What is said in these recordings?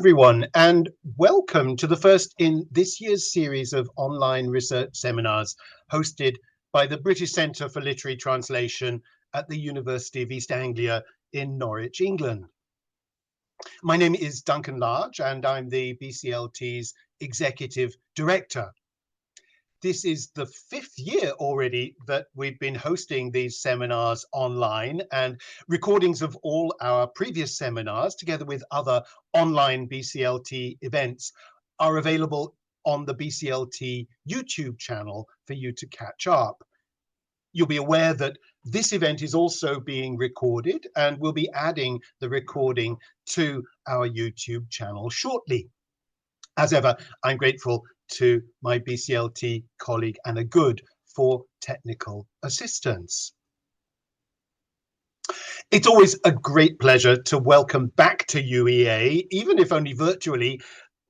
everyone, and welcome to the first in this year's series of online research seminars hosted by the British Centre for Literary Translation at the University of East Anglia in Norwich, England. My name is Duncan Large, and I'm the BCLT's Executive Director. This is the fifth year already that we've been hosting these seminars online, and recordings of all our previous seminars, together with other online BCLT events, are available on the BCLT YouTube channel for you to catch up. You'll be aware that this event is also being recorded, and we'll be adding the recording to our YouTube channel shortly. As ever, I'm grateful to my BCLT colleague Anna Good for technical assistance. It's always a great pleasure to welcome back to UEA, even if only virtually,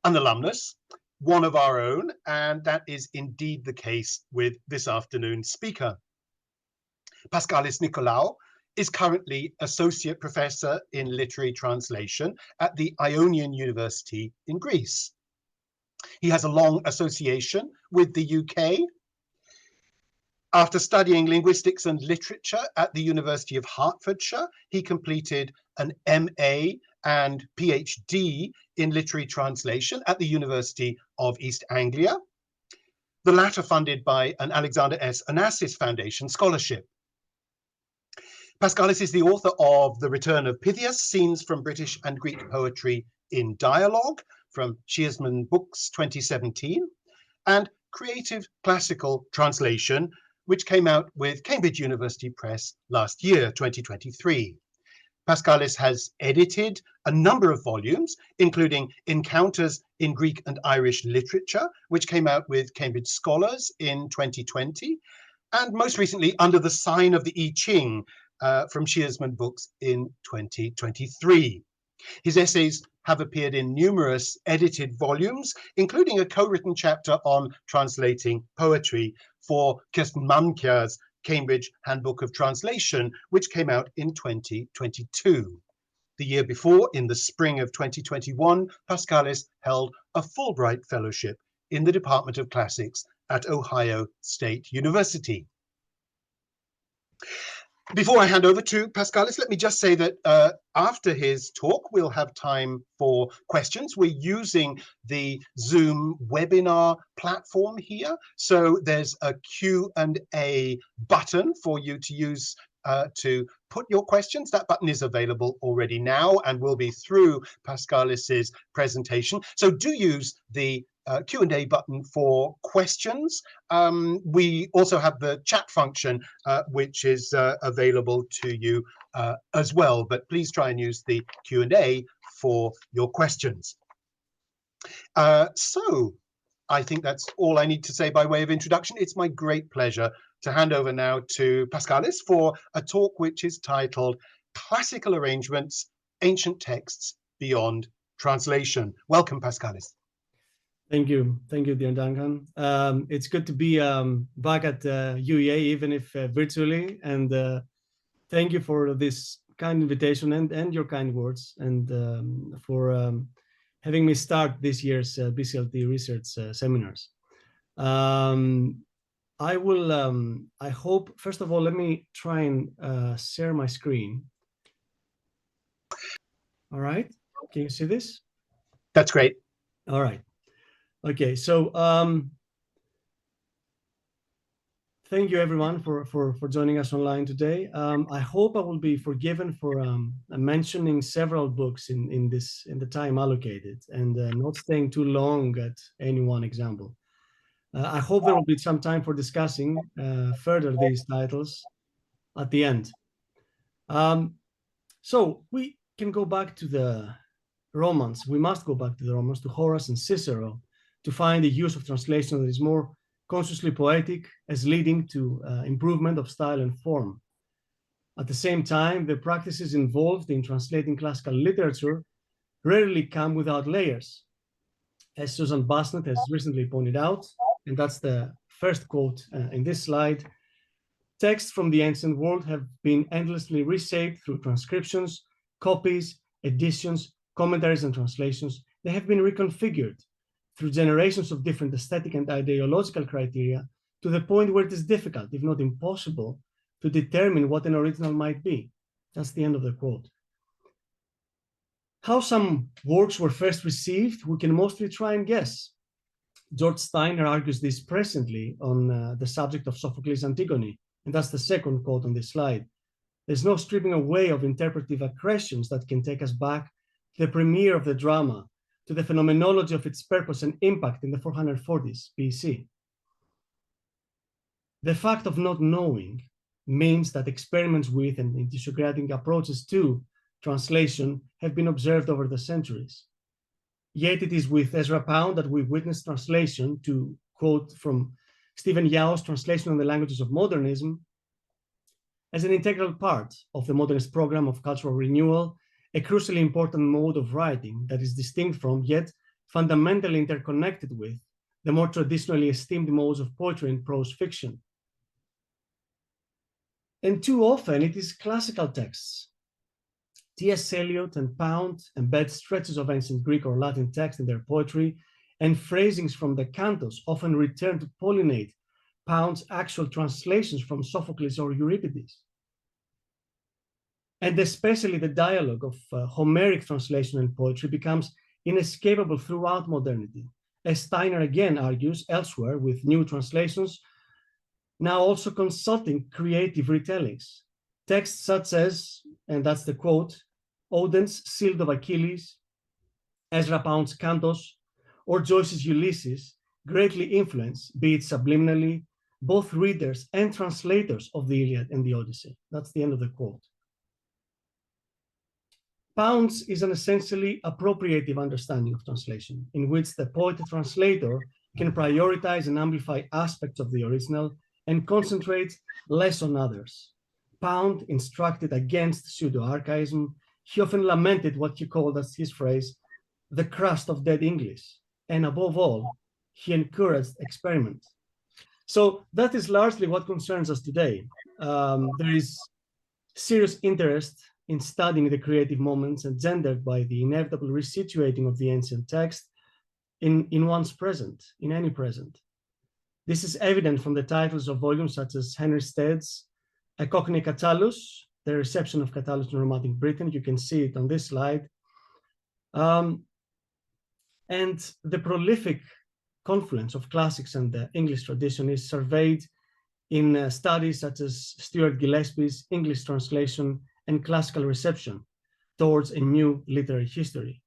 an alumnus, one of our own, and that is indeed the case with this afternoon's speaker. Paschalis Nikolaou is currently Associate Professor in Literary Translation at the Ionian University in Greece. He has a long association with the UK. After studying linguistics and literature at the University of Hertfordshire, he completed an MA and PhD in literary translation at the University of East Anglia, the latter funded by an Alexander S. Onassis Foundation scholarship. Paschalis is the author of The Return of Pythias, Scenes from British and Greek Poetry in Dialogue, from Shearsman Books 2017, and Creative Classical Translation, which came out with Cambridge University Press last year, 2023. Paschalis has edited a number of volumes, including Encounters in Greek and Irish Literature, which came out with Cambridge Scholars in 2020, and most recently Under the Sign of the I Ching from Shearsman Books in 2023. His essays have appeared in numerous edited volumes, including a co-written chapter on translating poetry for Kirsten Malmkjær's Cambridge Handbook of Translation, which came out in 2022. The year before, in the spring of 2021, Paschalis held a Fulbright Fellowship in the Department of Classics at Ohio State University. Before I hand over to Paschalis, let me just say that after his talk, we'll have time for questions. We're using the Zoom webinar platform here. So there's a Q&A button for you to use to put your questions. That button is available already now and will be through Paschalis' presentation. So do use the Q&A button for questions. We also have the chat function, which is available to you as well, but please try and use the Q&A for your questions. So I think that's all I need to say by way of introduction. It's my great pleasure to hand over now to Paschalis for a talk which is titled Classical Arrangements, Ancient Texts Beyond Translation. Welcome, Paschalis. Thank you, dear Duncan. It's good to be back at UEA, even if virtually, and thank you for this kind invitation and your kind words, and for having me start this year's BCLT research seminars. I hope, first of all, let me try and share my screen. All right, can you see this? That's great. All right. Okay, so thank you everyone for joining us online today. I hope I will be forgiven for mentioning several books in the time allocated and not staying too long at any one example. I hope there will be some time for discussing further these titles at the end. So we can go back to the Romans. We must go back to the Romans, to Horace and Cicero, to find a use of translation that is more consciously poetic as leading to improvement of style and form. At the same time, the practices involved in translating classical literature rarely come without layers. As Susan Basnet has recently pointed out, and that's the first quote in this slide, texts from the ancient world have been endlessly reshaped through transcriptions, copies, editions, commentaries, and translations they have been reconfigured through generations of different aesthetic and ideological criteria to the point where it is difficult, if not impossible, to determine what an original might be. That's the end of the quote. How some works were first received, we can mostly try and guess. George Steiner argues this presently on the subject of Sophocles' Antigone, and that's the second quote on this slide. There's no stripping away of interpretive accretions that can take us back to the premiere of the drama, to the phenomenology of its purpose and impact in the 440s BC. The fact of not knowing means that experiments with and idiosyncratic approaches to translation have been observed over the centuries. Yet it is with Ezra Pound that we witness translation, to quote from Stephen Yao's Translation on the Languages of Modernism, as an integral part of the modernist program of cultural renewal, a crucially important mode of writing that is distinct from, yet fundamentally interconnected with, the more traditionally esteemed modes of poetry and prose fiction. And too often it is classical texts. T.S. Eliot and Pound embed stretches of ancient Greek or Latin text in their poetry, and phrasings from the cantos often return to pollinate Pound's actual translations from Sophocles or Euripides. And especially the dialogue of Homeric translation and poetry becomes inescapable throughout modernity, as Steiner again argues elsewhere with new translations, now also consulting creative retellings. Texts such as, and that's the quote, Oden's Shield of Achilles, Ezra Pound's Cantos, or Joyce's Ulysses greatly influence, be it subliminally, both readers and translators of the Iliad and the Odyssey. That's the end of the quote. Pound's is an essentially appropriative understanding of translation, in which the poet-translator can prioritize and amplify aspects of the original and concentrate less on others. Pound instructed against pseudo-archaism. He often lamented what he called, as his phrase, the crust of dead English. And above all, he encouraged experiment. So that is largely what concerns us today. There is serious interest in studying the creative moments engendered by the inevitable resituating of the ancient text in one's present, in any present. This is evident from the titles of volumes such as Henry Stead's A Cockney Catullus, the reception of Catullus in Romantic Britain. You can see it on this slide. And the prolific confluence of classics and the English tradition is surveyed in studies such as Stuart Gillespie's English translation and classical reception towards a new literary history.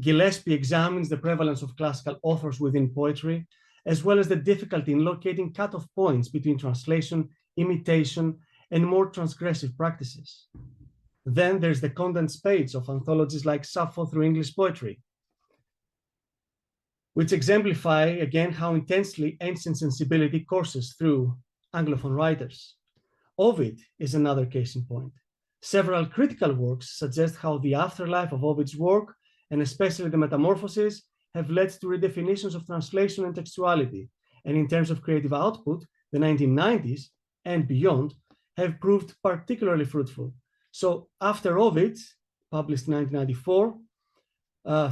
Gillespie examines the prevalence of classical authors within poetry, as well as the difficulty in locating cutoff points between translation, imitation, and more transgressive practices. Then there's the condensed page of anthologies like Sappho through English poetry, which exemplify again how intensely ancient sensibility courses through anglophone writers. Ovid is another case in point. Several critical works suggest how the afterlife of Ovid's work, and especially the Metamorphoses, have led to redefinitions of translation and textuality. And in terms of creative output, the 1990s and beyond have proved particularly fruitful. So after Ovid, published in 1994,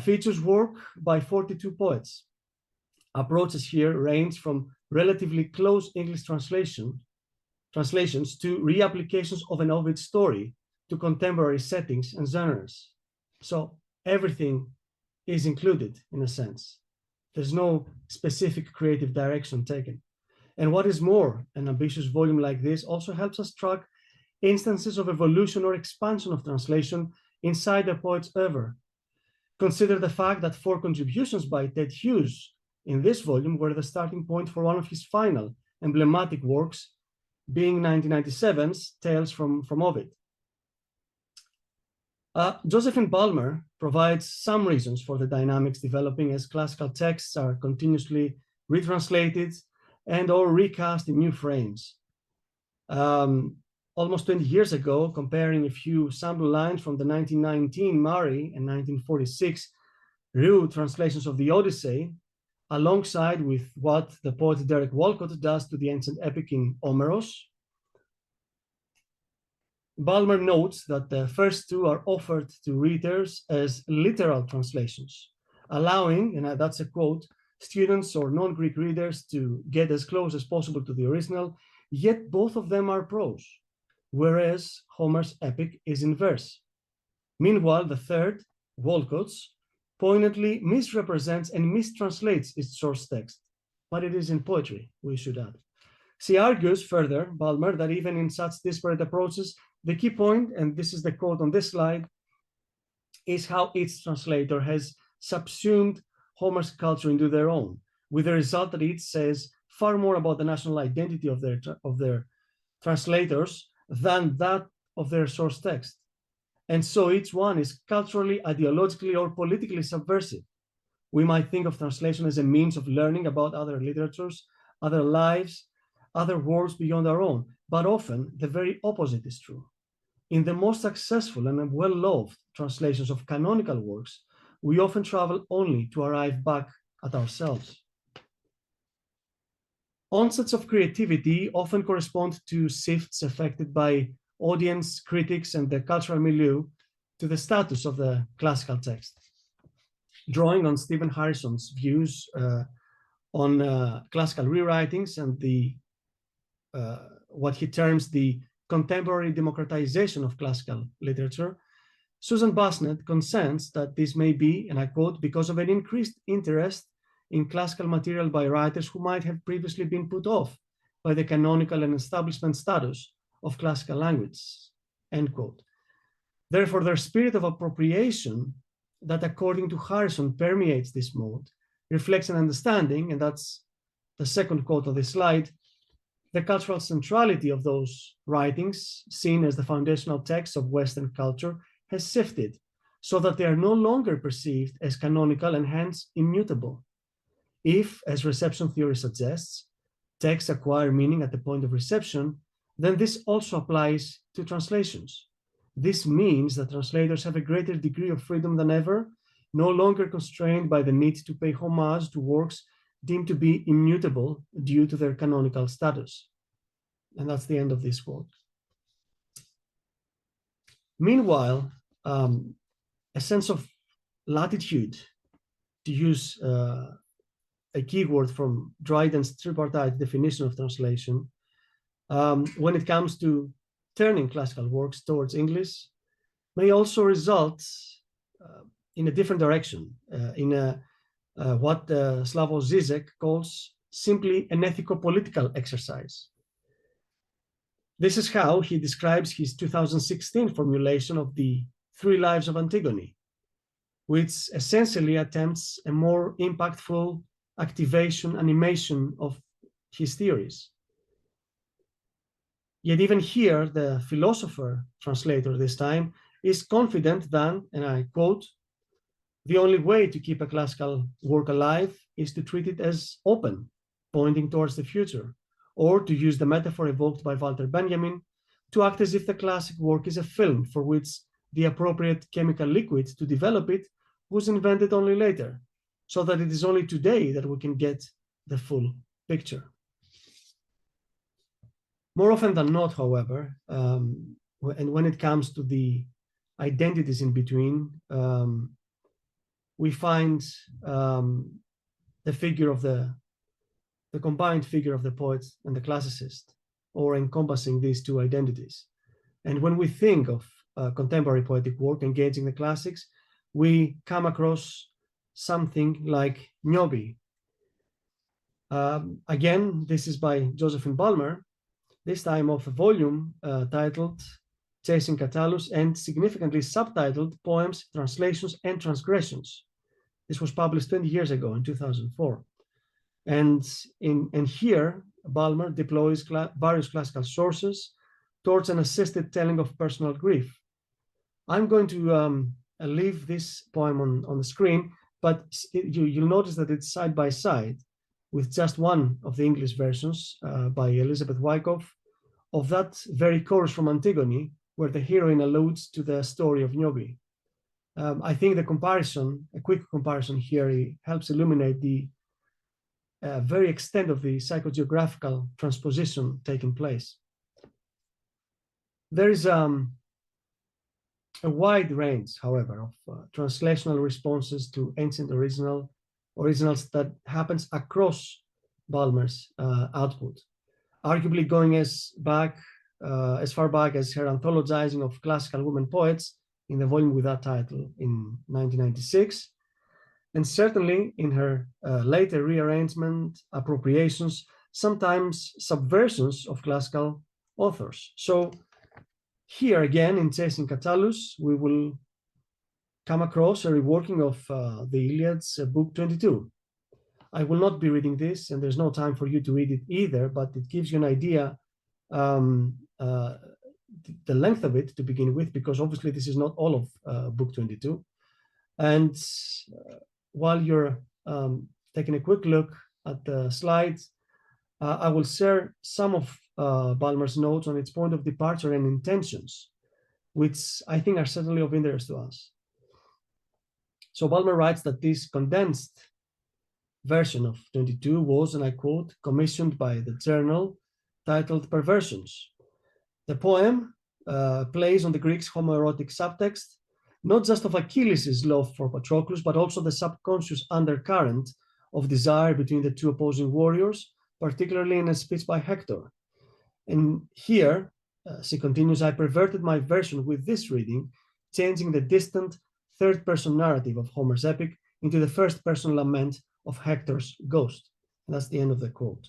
features work by 42 poets. Approaches here range from relatively close English translations to reapplications of an Ovid story to contemporary settings and genres. So everything is included in a sense. There's no specific creative direction taken. And what is more, an ambitious volume like this also helps us track instances of evolution or expansion of translation inside a poet's oeuvre. Consider the fact that 4 contributions by Ted Hughes in this volume were the starting point for one of his final emblematic works, being 1997's Tales from Ovid. Josephine Balmer provides some reasons for the dynamics developing as classical texts are continuously retranslated and or recast in new frames. Almost 20 years ago, comparing a few sample lines from the 1919 Murray and 1946 Rieu translations of the Odyssey, alongside with what the poet Derek Walcott does to the ancient epic in Omeros, Balmer notes that the first 2 are offered to readers as literal translations, allowing, and that's a quote, students or non-Greek readers to get as close as possible to the original, yet both of them are prose, whereas Homer's epic is in verse. Meanwhile, the third, Walcott's, poignantly misrepresents and mistranslates its source text, but it is in poetry, we should add. She argues further, Balmer, that even in such disparate approaches, the key point, and this is the quote on this slide, is how each translator has subsumed Homer's culture into their own, with the result that each says far more about the national identity of their translators than that of their source text. And so each one is culturally, ideologically, or politically subversive. We might think of translation as a means of learning about other literatures, other lives, other worlds beyond our own, but often the very opposite is true. In the most successful and well-loved translations of canonical works, we often travel only to arrive back at ourselves. Onsets of creativity often correspond to shifts affected by audience, critics, and the cultural milieu to the status of the classical text. Drawing on Stephen Harrison's views on classical rewritings and what he terms the contemporary democratization of classical literature, Susan Basnet consents that this may be, and I quote, because of an increased interest in classical material by writers who might have previously been put off by the canonical and establishment status of classical language, end quote. Therefore, their spirit of appropriation that, according to Harrison, permeates this mode reflects an understanding, and that's the second quote of this slide, the cultural centrality of those writings, seen as the foundational texts of Western culture, has shifted so that they are no longer perceived as canonical and hence immutable. If, as reception theory suggests, texts acquire meaning at the point of reception, then this also applies to translations. This means that translators have a greater degree of freedom than ever, no longer constrained by the need to pay homage to works deemed to be immutable due to their canonical status. And that's the end of this quote. Meanwhile, a sense of latitude, to use a keyword from Dryden's tripartite definition of translation, when it comes to turning classical works towards English, may also result in a different direction, in what Slavoj Žižek calls simply an ethico-political exercise. This is how he describes his 2016 formulation of the Three Lives of Antigone, which essentially attempts a more impactful activation, animation of his theories. Yet even here, the philosopher translator this time is confident that, and I quote, the only way to keep a classical work alive is to treat it as open, pointing towards the future, or to use the metaphor evoked by Walter Benjamin, to act as if the classic work is a film for which the appropriate chemical liquid to develop it was invented only later, so that it is only today that we can get the full picture. More often than not, however, and when it comes to the identities in between, we find the figure of the combined figure of the poet and the classicist, or encompassing these two identities. And when we think of contemporary poetic work engaging the classics, we come across something like Niobe. Again, this is by Josephine Balmer, this time of a volume titled Chasing Catullus and significantly subtitled Poems, Translations, and Transgressions. This was published 20 years ago in 2004. And here, Balmer deploys various classical sources towards an assisted telling of personal grief. I'm going to leave this poem on the screen, but you'll notice that it's side by side with just one of the English versions by Elizabeth Wyckoff of that very chorus from Antigone, where the heroine alludes to the story of Niobe. I think the comparison, a quick comparison here, helps illuminate the very extent of the psychogeographical transposition taking place. There is a wide range, however, of translational responses to ancient originals that happens across Balmer's output, arguably going as far back as her anthologizing of classical women poets in the volume with that title in 1996, and certainly in her later rearrangement, appropriations, sometimes subversions of classical authors. So here again, in Chasing Catullus, we will come across a reworking of the Iliad's Book 22. I will not be reading this, and there's no time for you to read it either, but it gives you an idea the length of it to begin with, because obviously this is not all of Book 22. And while you're taking a quick look at the slides, I will share some of Balmer's notes on its point of departure and intentions, which I think are certainly of interest to us. So Balmer writes that this condensed version of 22 was, and I quote, commissioned by the journal titled Perversions. The poem plays on the Greeks' homoerotic subtext, not just of Achilles' love for Patroclus, but also the subconscious undercurrent of desire between the two opposing warriors, particularly in a speech by Hector. And here, she continues, I perverted my version with this reading, changing the distant third-person narrative of Homer's epic into the first-person lament of Hector's ghost. And that's the end of the quote.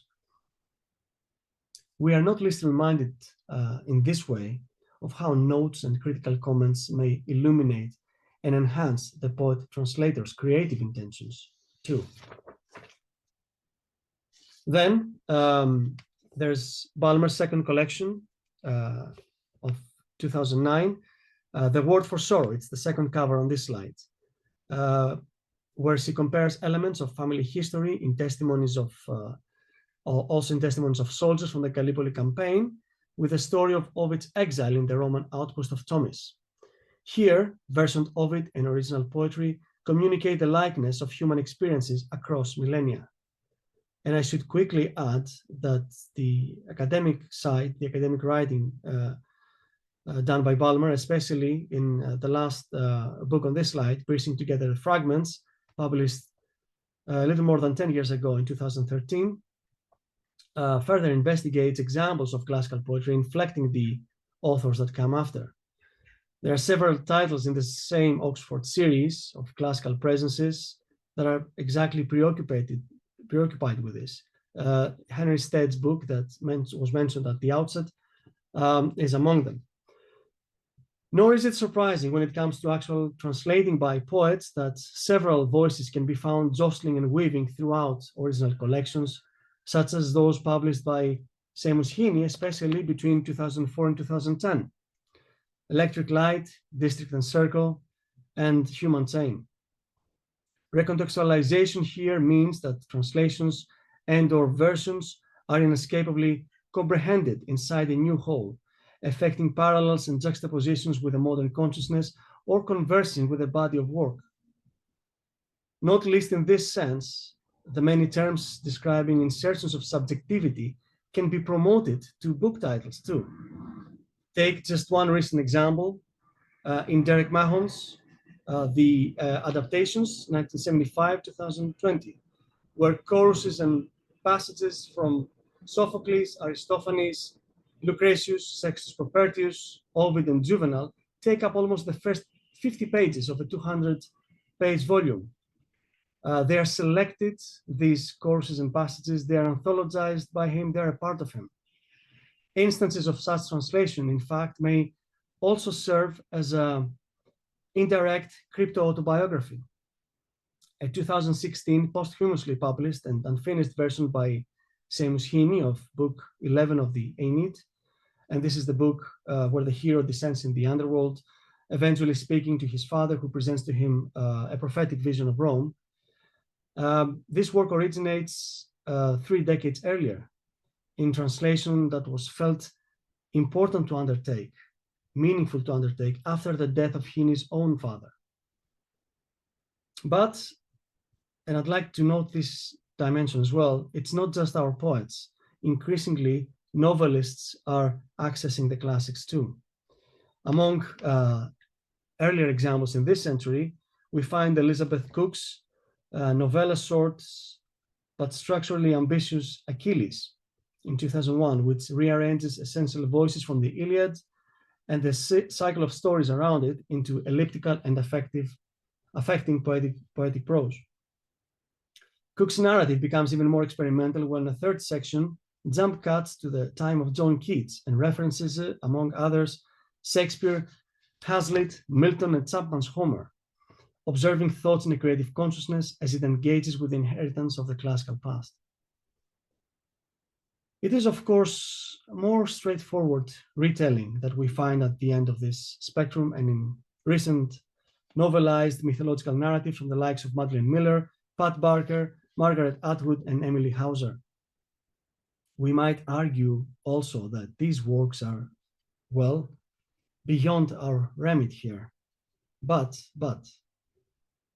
We are not least reminded in this way of how notes and critical comments may illuminate and enhance the poet-translator's creative intentions too. Then there's Balmer's second collection of 2009, The Word for Sorrow. It's the second cover on this slide, where she compares elements of family history in testimonies of, also in testimonies of soldiers from the Gallipoli campaign, with the story of Ovid's exile in the Roman outpost of Tomis. Here, versioned Ovid and original poetry communicate the likeness of human experiences across millennia. And I should quickly add that the academic side, the academic writing done by Balmer, especially in the last book on this slide, Piecing Together Fragments, published a little more than 10 years ago in 2013, further investigates examples of classical poetry inflecting the authors that come after. There are several titles in the same Oxford series of classical presences that are exactly preoccupied with this. Henry Stead's book that was mentioned at the outset is among them. Nor is it surprising when it comes to actual translating by poets that several voices can be found jostling and weaving throughout original collections, such as those published by Seamus Heaney, especially between 2004 and 2010. Electric Light, District and Circle, and Human Chain. Recontextualization here means that translations and/or versions are inescapably comprehended inside a new whole, affecting parallels and juxtapositions with a modern consciousness or conversing with a body of work. Not least in this sense, the many terms describing insertions of subjectivity can be promoted to book titles too. Take just one recent example, in Derek Mahon's The Adaptations, 1975-2020, where choruses and passages from Sophocles, Aristophanes, Lucretius, Sextus Propertius, Ovid, and Juvenal take up almost the first 50 pages of a 200-page volume. They are selected, these choruses and passages, they are anthologized by him, they are a part of him. Instances of such translation, in fact, may also serve as an indirect crypto-autobiography. A 2016 posthumously published and unfinished version by Seamus Heaney of book 11 of the Aeneid, and this is the book where the hero descends in the underworld, eventually speaking to his father, who presents to him a prophetic vision of Rome. This work originates 3 decades earlier in translation that was felt important to undertake, meaningful to undertake after the death of Heaney's own father. But, and I'd like to note this dimension as well, it's not just our poets. Increasingly, novelists are accessing the classics too. Among earlier examples in this century, we find Elizabeth Cook's novella sorts but structurally ambitious Achilles in 2001, which rearranges essential voices from the Iliad and the cycle of stories around it into elliptical and affecting poetic prose. Cook's narrative becomes even more experimental when the third section jump cuts to the time of John Keats and references, among others, Shakespeare, Hazlitt, Milton, and Chapman's Homer, observing thoughts in a creative consciousness as it engages with the inheritance of the classical past. It is, of course, a more straightforward retelling that we find at the end of this spectrum and in recent novelized mythological narratives from the likes of Madeline Miller, Pat Barker, Margaret Atwood, and Emily Hauser. We might argue also that these works are, well, beyond our remit here. But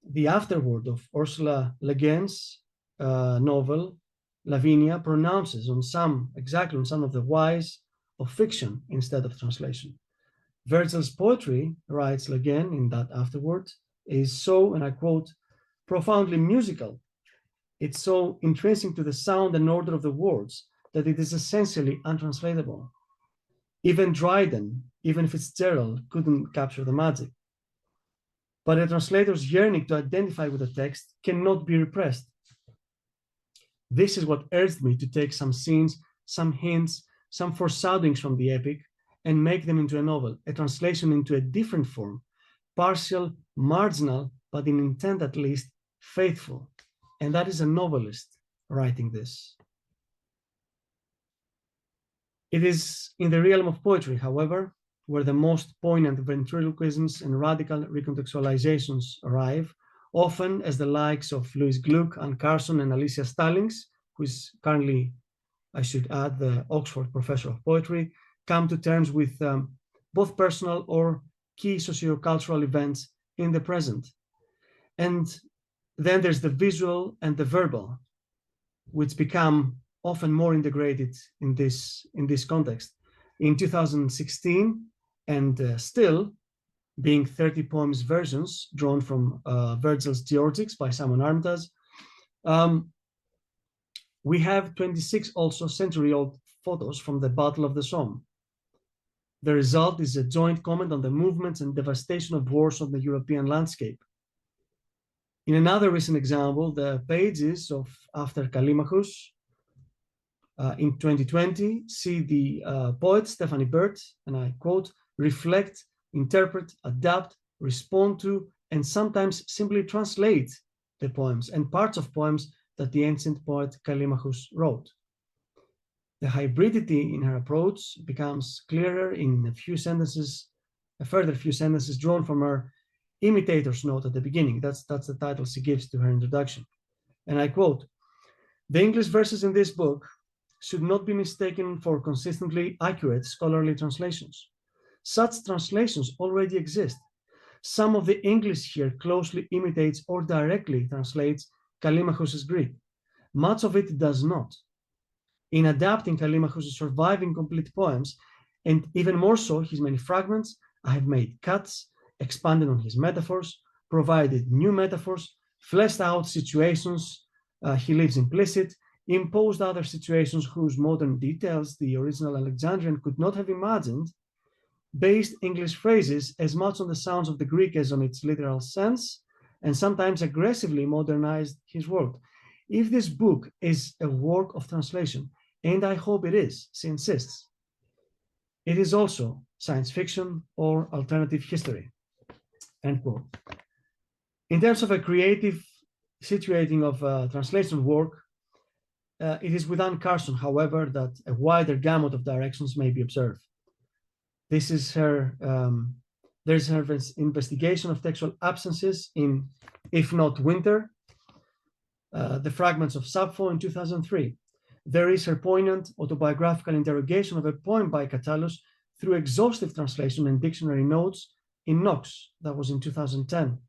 the afterword of Ursula Le Guin's novel, Lavinia, pronounces exactly on some of the whys of fiction instead of translation. Virgil's poetry, writes Le Guin in that afterword, is so, and I quote, profoundly musical. It's so intrinsic to the sound and order of the words that it is essentially untranslatable. Even Dryden, even Fitzgerald couldn't capture the magic. But a translator's yearning to identify with the text cannot be repressed. This is what urged me to take some scenes, some hints, some foreshadowings from the epic and make them into a novel, a translation into a different form, partial, marginal, but in intent at least, faithful. And that is a novelist writing this. It is in the realm of poetry, however, where the most poignant ventriloquisms and radical recontextualizations arrive, often as the likes of Louis Gluck, Anne Carson, and Alicia Stallings, who is currently, I should add, the Oxford Professor of Poetry, come to terms with both personal or key sociocultural events in the present. And then there's the visual and the verbal, which become often more integrated in this context. In 2016, and still being 30 poems versions drawn from Virgil's Georgics by Simon Armitage, we have 26 also century-old photos from the Battle of the Somme. The result is a joint comment on the movements and devastation of wars on the European landscape. In another recent example, the pages of After Callimachus in 2020 see the poet Stephanie Burt, and I quote, reflect, interpret, adapt, respond to, and sometimes simply translate the poems and parts of poems that the ancient poet Callimachus wrote. The hybridity in her approach becomes clearer in a further few sentences drawn from her imitator's note at the beginning. That's the title she gives to her introduction. And I quote, the English verses in this book should not be mistaken for consistently accurate scholarly translations. Such translations already exist. Some of the English here closely imitates or directly translates Callimachus's Greek. Much of it does not. In adapting Callimachus's surviving complete poems, and even more so his many fragments, I have made cuts, expanded on his metaphors, provided new metaphors, fleshed out situations he leaves implicit, imposed other situations whose modern details the original Alexandrian could not have imagined, based English phrases as much on the sounds of the Greek as on its literal sense, and sometimes aggressively modernized his work. If this book is a work of translation, and I hope it is, she insists, it is also science fiction or alternative history, end quote. In terms of a creative situating of translation work, it is with Anne Carson, however, that a wider gamut of directions may be observed. This is her, there's her investigation of textual absences in If Not Winter, the fragments of Sappho in 2003. There is her poignant autobiographical interrogation of a poem by Catullus through exhaustive translation and dictionary notes in Knox, that was in 2010.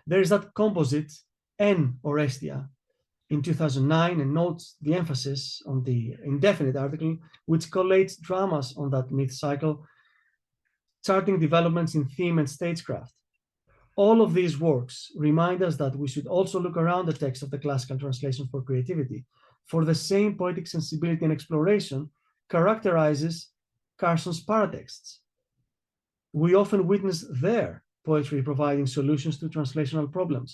There is that composite N Orestia in 2009 and notes the emphasis on the indefinite article, which collates dramas on that myth cycle, charting developments in theme and stagecraft. All of these works remind us that we should also look around the text of the classical translation for creativity, for the same poetic sensibility and exploration characterizes Carson's paratexts. We often witness their poetry providing solutions to translational problems.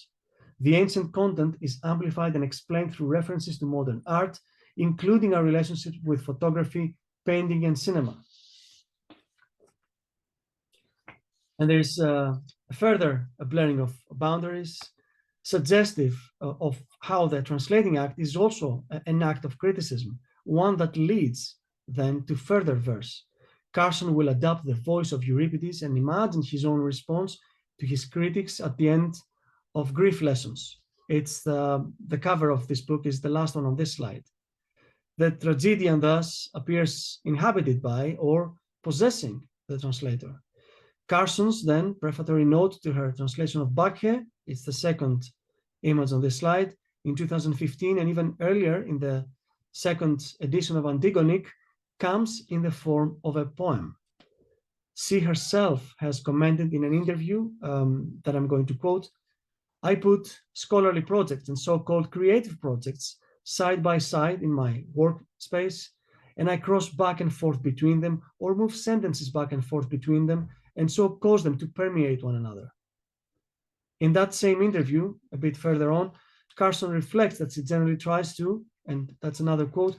The ancient content is amplified and explained through references to modern art, including our relationship with photography, painting, and cinema. And there's further a blurring of boundaries, suggestive of how the translating act is also an act of criticism, one that leads then to further verse. Carson will adopt the voice of Euripides and imagine his own response to his critics at the end of Grief Lessons. It's the cover of this book is the last one on this slide. The tragedian thus appears inhabited by or possessing the translator. Carson's then prefatory note to her translation of Bacchae, it's the second image on this slide, in 2015, and even earlier in the second edition of Antigonic, comes in the form of a poem. She herself has commented in an interview that I'm going to quote, "I put scholarly projects and so-called creative projects side by side in my workspace, and I cross back and forth between them or move sentences back and forth between them and so cause them to permeate one another." In that same interview, a bit further on, Carson reflects that she generally tries to, and that's another quote,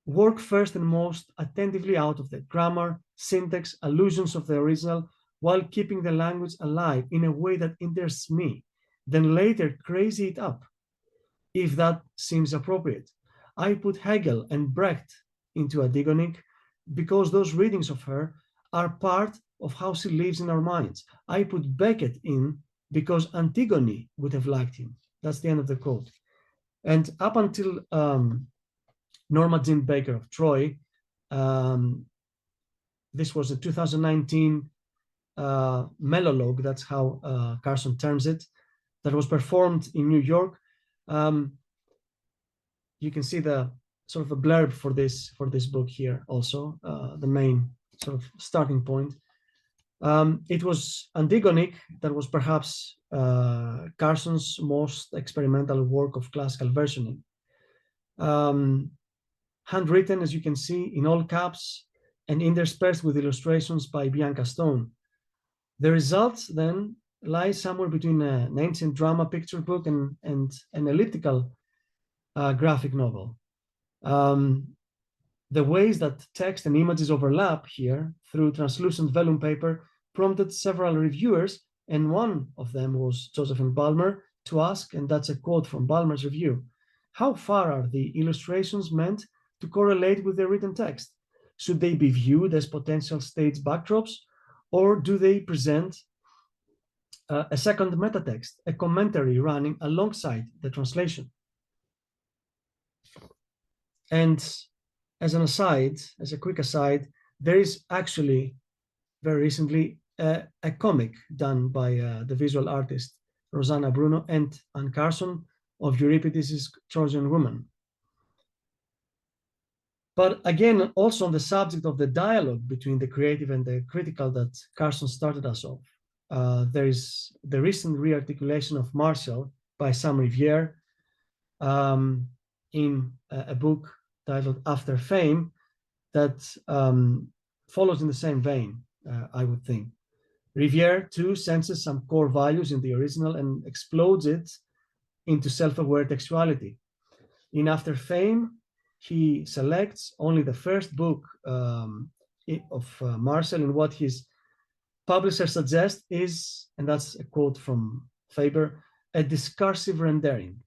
"work first and most attentively out of the grammar, syntax, allusions of the original, while keeping the language alive in a way that interests me, then later crazy it up, if that seems appropriate. I put Hegel and Brecht into Antigonic because those readings of her are part of how she lives in our minds. I put Beckett in because Antigone would have liked him." That's the end of the quote. And up until Norma Jean Baker of Troy, this was a 2019 Melologue, that's how Carson terms it, that was performed in New York. You can see the sort of a blurb for this book here also, the main sort of starting point. It was Antigonic that was perhaps Carson's most experimental work of classical versioning. Handwritten, as you can see, in all caps and interspersed with illustrations by Bianca Stone. The result then lies somewhere between an ancient drama picture book and an elliptical graphic novel. The ways that text and images overlap here through translucent vellum paper prompted several reviewers, and one of them was Josephine Balmer, to ask, and that's a quote from Balmer's review, "How far are the illustrations meant to correlate with the written text? Should they be viewed as potential stage backdrops, or do they present a second metatext, a commentary running alongside the translation?" And as an aside, as a quick aside, there is actually very recently a comic done by the visual artist Rosanna Bruno and Anne Carson of Euripides' Trojan Woman. But again, also on the subject of the dialogue between the creative and the critical that Carson started us off, there is the recent rearticulation of Martial by Sam Riviere in a book titled After Fame that follows in the same vein, I would think. Riviere too senses some core values in the original and explodes it into self-aware textuality. In After Fame, he selects only the first book of Martial, and what his publisher suggests is, and that's a quote from Faber, a discursive rendering.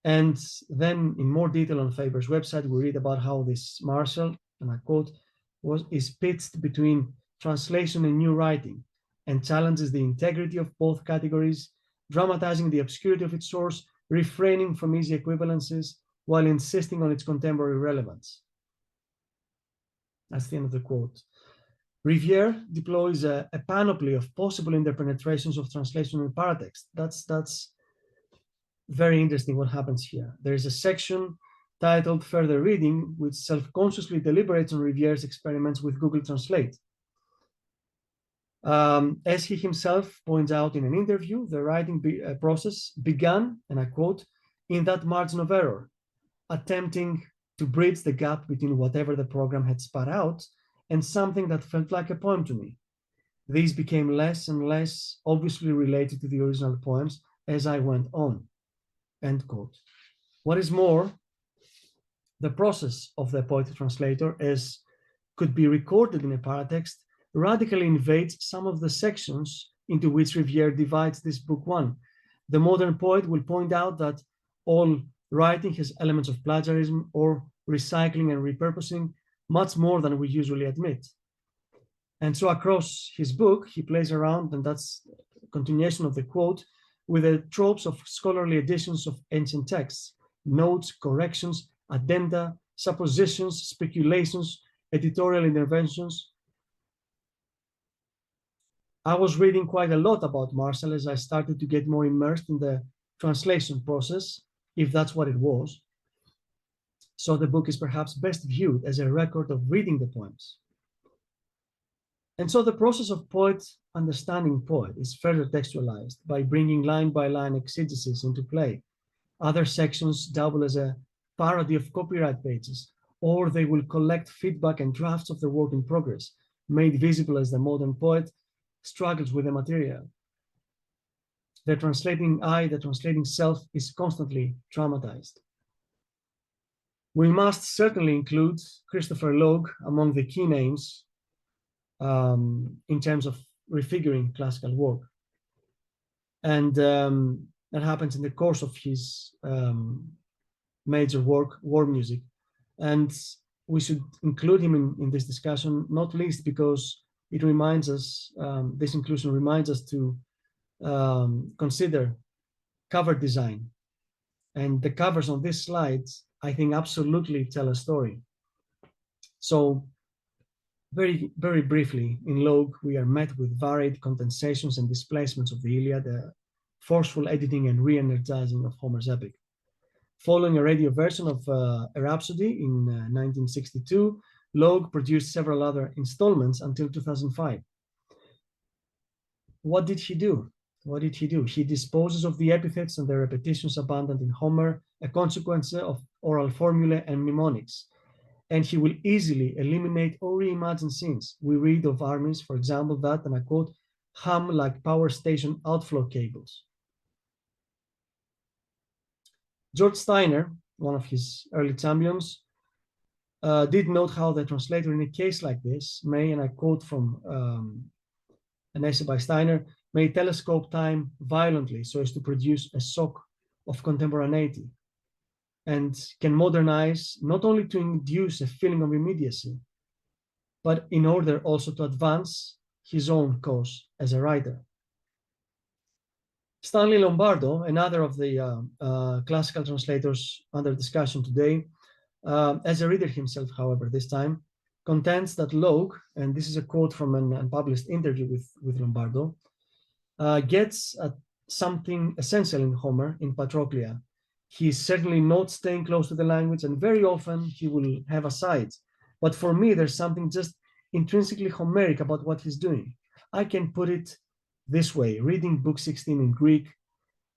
And then in more detail on Faber's website, we read about how this Martial, and I quote, is pitched between translation and new writing and challenges the integrity of both categories, dramatizing the obscurity of its source, refraining from easy equivalences, while insisting on its contemporary relevance. That's the end of the quote. Riviere deploys a panoply of possible interpenetrations of translation and paratext. That's very interesting what happens here. There is a section titled Further Reading, which self-consciously deliberates on Riviere's experiments with Google Translate. As he himself points out in an interview, the writing process began, and I quote, in that margin of error, attempting to bridge the gap between whatever the program had spat out and something that felt like a poem to me. These became less and less obviously related to the original poems as I went on, end quote. What is more, the process of the poetry translator, as could be recorded in a paratext, radically invades some of the sections into which Riviere divides this book one. The modern poet will point out that all writing has elements of plagiarism or recycling and repurposing, much more than we usually admit. And so across his book, he plays around, and that's a continuation of the quote, with the tropes of scholarly editions of ancient texts, notes, corrections, addenda, suppositions, speculations, editorial interventions. I was reading quite a lot about Marshall as I started to get more immersed in the translation process, if that's what it was. So the book is perhaps best viewed as a record of reading the poems. And so the process of poet understanding poet is further textualized by bringing line-by-line exegesis into play. Other sections double as a parody of copyright pages, or they will collect feedback and drafts of the work in progress, made visible as the modern poet struggles with the material. The translating eye, the translating self, is constantly traumatized. We must certainly include Christopher Logue among the key names in terms of refiguring classical work. And that happens in the course of his major work, War Music. And we should include him in this discussion, not least because it reminds us, this inclusion reminds us to consider cover design. And the covers on this slide, I think, absolutely tell a story. So very, very briefly, in Logue, we are met with varied condensations and displacements of the Iliad, a forceful editing and re-energizing of Homer's epic. Following a radio version of a Rhapsody in 1962, Logue produced several other installments until 2005. What did he do? What did he do? He disposes of the epithets and the repetitions abundant in Homer, a consequence of oral formulae and mnemonics. And he will easily eliminate or reimagine scenes. We read of armies, for example, that, and I quote, hum like power station outflow cables. George Steiner, one of his early champions, did note how the translator in a case like this may, and I quote from an essay by Steiner, may telescope time violently so as to produce a shock of contemporaneity, and can modernize not only to induce a feeling of immediacy, but in order also to advance his own cause as a writer. Stanley Lombardo, another of the classical translators under discussion today, as a reader himself, however, this time, contends that Logue, and this is a quote from an unpublished interview with Lombardo, gets at something essential in Homer, in Patroclia. He's certainly not staying close to the language, and very often he will have asides. But for me, there's something just intrinsically Homeric about what he's doing. I can put it this way, reading book 16 in Greek,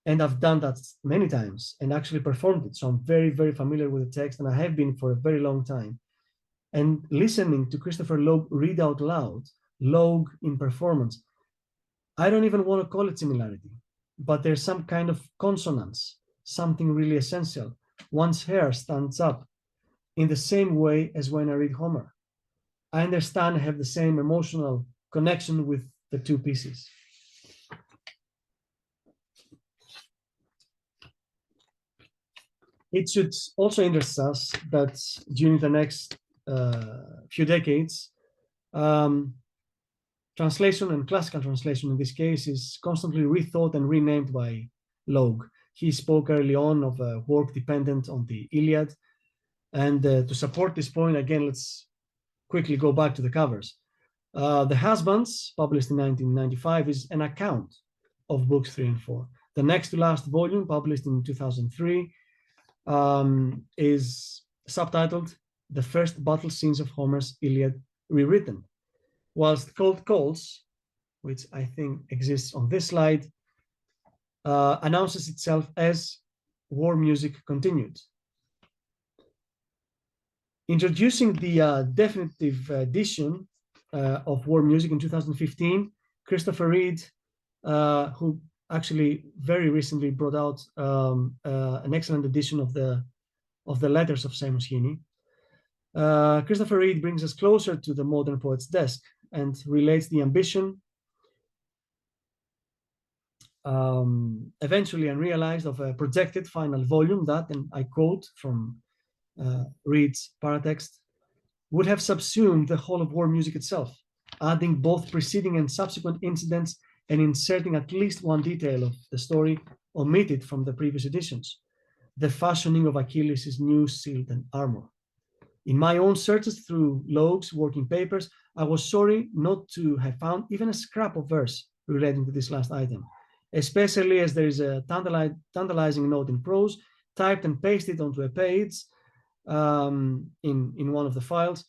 and I've done that many times and actually performed it. So I'm very, very familiar with the text, and I have been for a very long time. And listening to Christopher Logue read out loud, Logue in performance, I don't even want to call it similarity, but there's some kind of consonance, something really essential. One's hair stands up in the same way as when I read Homer. I understand I have the same emotional connection with the two pieces. It should also interest us that during the next few decades, translation, and classical translation in this case, is constantly rethought and renamed by Logue. He spoke early on of a work dependent on the Iliad. And to support this point, again, let's quickly go back to the covers. The Husbands, published in 1995, is an account of books 3 and 4. The next to last volume, published in 2003, is subtitled The First Battle Scenes of Homer's Iliad Rewritten, whilst Cold Calls which I think exists on this slide, announces itself as War Music Continued. Introducing the definitive edition of War Music in 2015, Christopher Reid, who actually very recently brought out an excellent edition of the letters of Seamus Heaney. Christopher Reid brings us closer to the modern poet's desk and relates the ambition, eventually unrealized, of a projected final volume that, and I quote from Reid's paratext, would have subsumed the whole of War Music itself, adding both preceding and subsequent incidents and inserting at least one detail of the story omitted from the previous editions: the fashioning of Achilles' new shield and armor. In my own searches through Logue's working papers, I was sorry not to have found even a scrap of verse relating to this last item, especially as there is a tantalizing note in prose, typed and pasted onto a page in one of the files,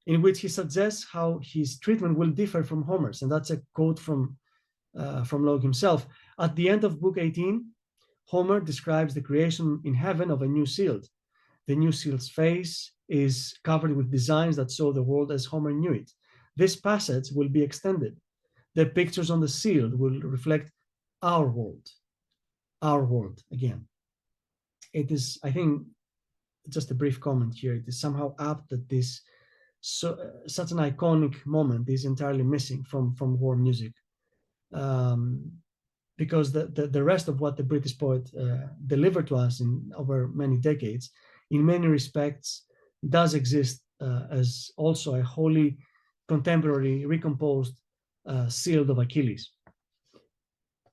in which he suggests how his treatment will differ from Homer's, and that's a quote from Logue himself. At the end of Book 18, Homer describes the creation in heaven of a new shield. The new shield's face is covered with designs that show the world as Homer knew it. This passage will be extended. The pictures on the shield will reflect our world again. It is, I think, just a brief comment here, it is somehow apt that this such an iconic moment is entirely missing from War Music, because the rest of what the British poet delivered to us in over many decades, in many respects, does exist as also a wholly contemporary, recomposed shield of Achilles.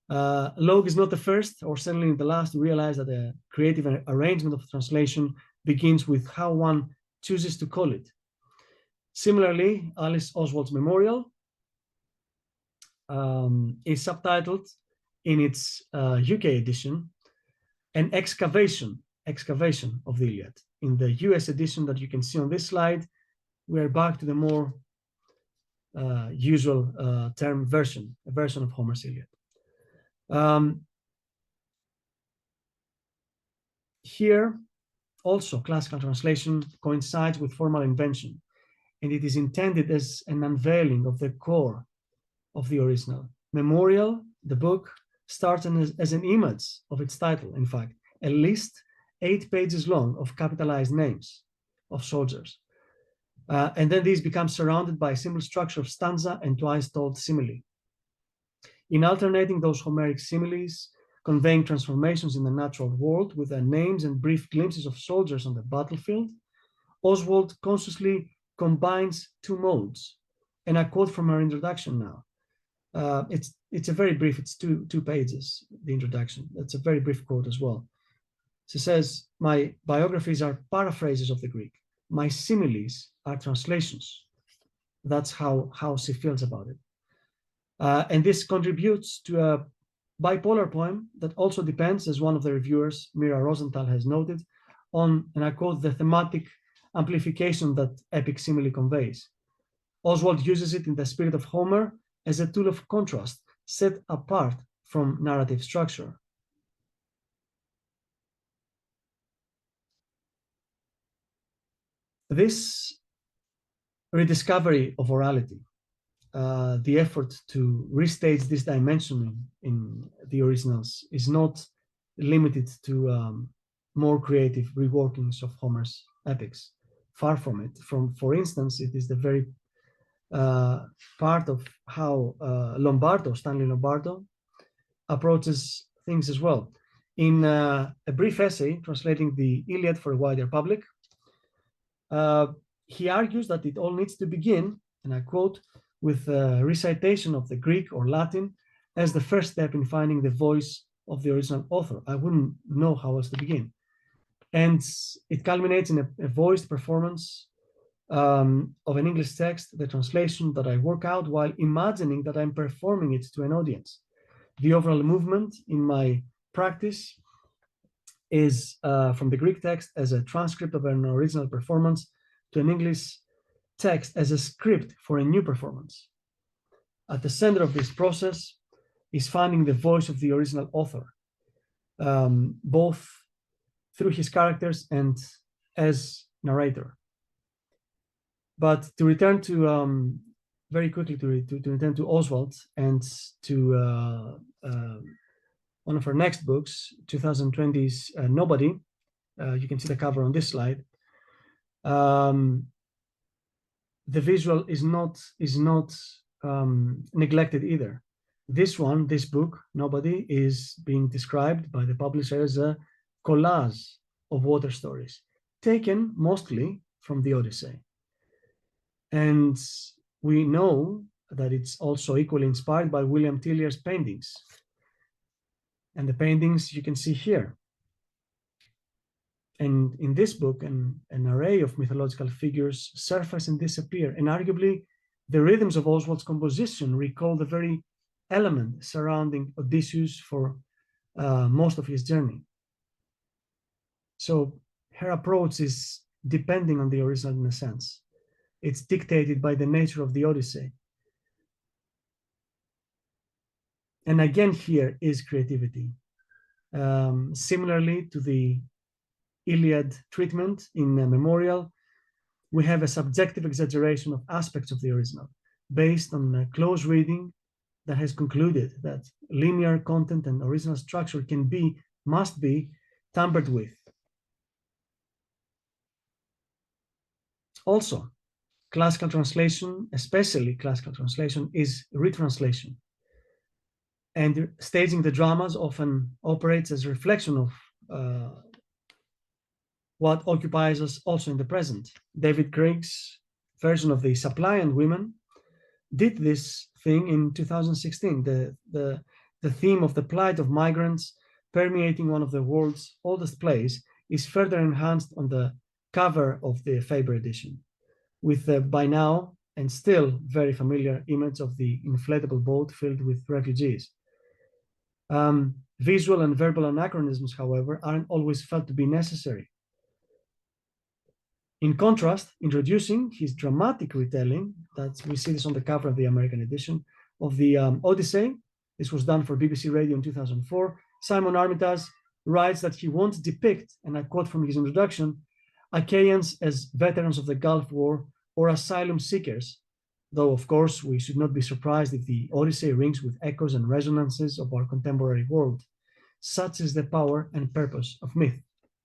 Logue is not the first, or certainly the last, to realize that a creative arrangement of translation begins with how one chooses to call it. Similarly, Alice Oswald's Memorial is subtitled in its UK edition, an excavation of the Iliad. In the US edition that you can see on this slide, we're back to the more usual term a version of Homer's Iliad. Here, also, classical translation coincides with formal invention, and it is intended as an unveiling of the core of the original. Memorial, the book, starts as an image of its title, in fact, a list 8 pages long of capitalized names of soldiers. And then these become surrounded by a simple structure of stanza and twice told simile. In alternating those Homeric similes, conveying transformations in the natural world with the names and brief glimpses of soldiers on the battlefield, Oswald consciously combines 2 modes. And I quote from her introduction now. It's a very brief, it's two pages, the introduction. That's a very brief quote as well. She says, my biographies are paraphrases of the Greek. My similes are translations. That's how she feels about it. And this contributes to a bipolar poem that also depends, as one of the reviewers, Mira Rosenthal, has noted, on, and I quote, the thematic amplification that epic simile conveys. Oswald uses it in the spirit of Homer as a tool of contrast, set apart from narrative structure. This rediscovery of orality, the effort to restage this dimension in the originals, is not limited to more creative reworkings of Homer's epics. Far from it. For instance, it is the very part of how Stanley Lombardo, approaches things as well. In a brief essay translating the Iliad for a wider public, he argues that it all needs to begin, and I quote, with a recitation of the Greek or Latin as the first step in finding the voice of the original author. I wouldn't know how else to begin. And it culminates in a voiced performance of an English text, the translation that I work out while imagining that I'm performing it to an audience. The overall movement in my practice is from the Greek text as a transcript of an original performance to an English text as a script for a new performance. At the center of this process is finding the voice of the original author, both through his characters and as narrator. But to return to very quickly to return to Oswald and to one of our next books, 2020's Nobody. You can see the cover on this slide. The visual is not neglected either. This book, Nobody, is being described by the publisher as a collage of water stories, taken mostly from the Odyssey. And we know that it's also equally inspired by William Tillier's paintings. And the paintings you can see here. And in this book, an array of mythological figures surface and disappear. And arguably, the rhythms of Oswald's composition recall the very element surrounding Odysseus for most of his journey. So her approach is depending on the original in a sense. It's dictated by the nature of the Odyssey. And again, here is creativity. Similarly to the Iliad treatment in Memorial, we have a subjective exaggeration of aspects of the original based on a close reading that has concluded that linear content and original structure must be tampered with. Also, classical translation, especially classical translation, is retranslation. And staging the dramas often operates as a reflection of what occupies us also in the present. David Craig's version of the Suppliant Women did this thing in 2016. The theme of the plight of migrants permeating one of the world's oldest plays is further enhanced on the cover of the Faber edition, with the by now and still very familiar image of the inflatable boat filled with refugees. Visual and verbal anachronisms, however, aren't always felt to be necessary. In contrast, introducing his dramatic retelling, that we see this on the cover of the American edition, of the Odyssey, this was done for BBC Radio in 2004, Simon Armitage writes that he won't depict, and I quote from his introduction, Achaeans as veterans of the Gulf War or asylum seekers, though of course we should not be surprised if the Odyssey rings with echoes and resonances of our contemporary world. Such is the power and purpose of myth,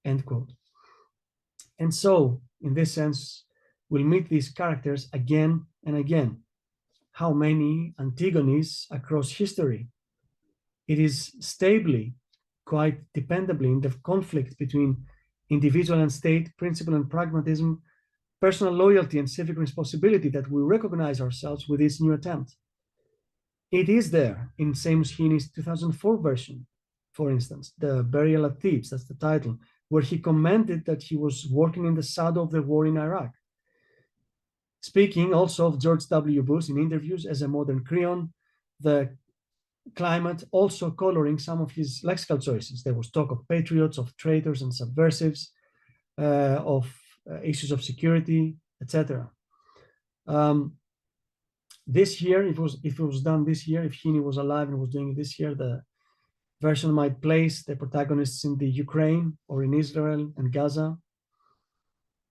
end quote. And so, in this sense, we'll meet these characters again and again. How many Antigones across history? It is stably, quite dependably, in the conflict between individual and state, principle and pragmatism, personal loyalty and civic responsibility that we recognize ourselves with this new attempt. It is there in Seamus Heaney's 2004 version, for instance, The Burial at Thebes, that's the title, where he commented that he was working in the shadow of the war in Iraq. Speaking also of George W. Bush in interviews as a modern Creon, the climate also coloring some of his lexical choices. There was talk of patriots, of traitors and subversives, of issues of security, etc. This year, if it was done this year, if Heaney was alive and was doing it this year, the version might place the protagonists in the Ukraine or in Israel and Gaza,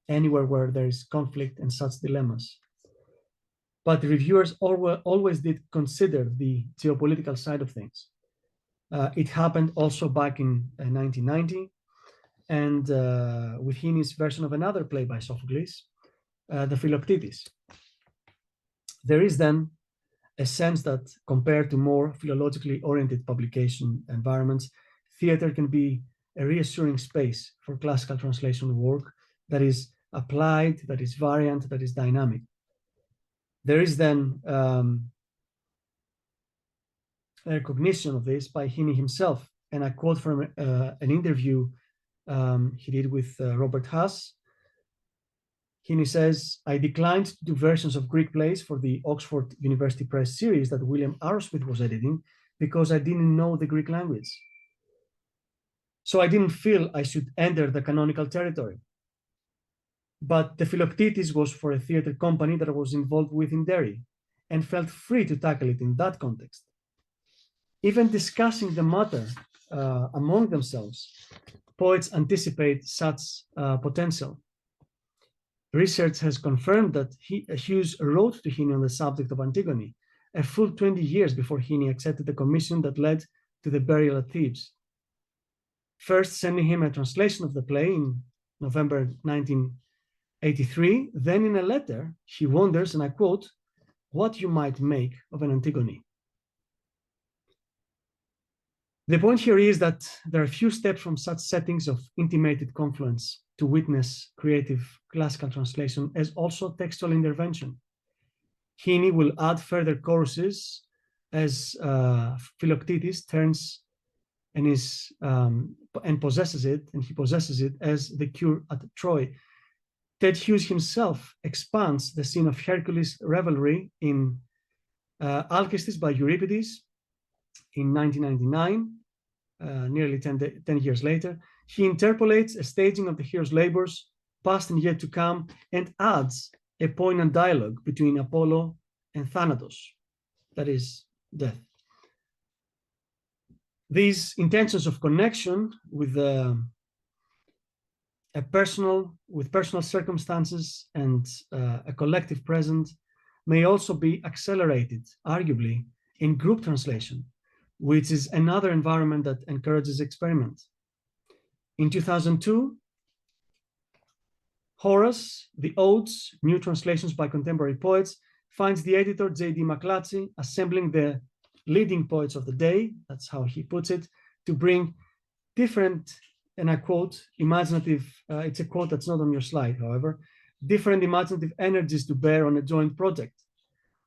anywhere where there is conflict and such dilemmas. But the reviewers always did consider the geopolitical side of things. It happened also back in 1990, and with Heaney's version of another play by Sophocles, the Philoctetes. There is then a sense that compared to more philologically oriented publication environments, theater can be a reassuring space for classical translation work that is applied, that is variant, that is dynamic. There is then a recognition of this by Heaney himself, and I quote from an interview he did with Robert Haas. Heaney says, I declined to do versions of Greek plays for the Oxford University Press series that William Arrowsmith was editing because I didn't know the Greek language. So I didn't feel I should enter the canonical territory. But the Philoctetes was for a theater company that I was involved with in Derry. and felt free to tackle it in that context. Even discussing the matter among themselves, poets anticipate such potential. Research has confirmed that Hughes wrote to Heaney on the subject of Antigone a full 20 years before Heaney accepted the commission that led to the burial at Thebes. First sending him a translation of the play in November 1983, then in a letter, he wonders, and I quote, what you might make of an Antigone. The point here is that there are few steps from such settings of intimated confluence to witness creative classical translation as also textual intervention. Heaney will add further choruses as Philoctetes turns and possesses it, and he possesses it as the cure at Troy. Ted Hughes himself expands the scene of Hercules' revelry in Alcestis by Euripides in 1999, nearly 10 years later. He interpolates a staging of the hero's labors, past and yet to come, and adds a poignant dialogue between Apollo and Thanatos, that is, death. These intentions of connection with personal circumstances and a collective present may also be accelerated, arguably, in group translation, which is another environment that encourages experiment. In 2002, Horace, the Odes, New Translations by Contemporary Poets, finds the editor J.D. McClatchy assembling the leading poets of the day, that's how he puts it, to bring different, and I quote, imaginative, it's a quote that's not on your slide, however, different imaginative energies to bear on a joint project.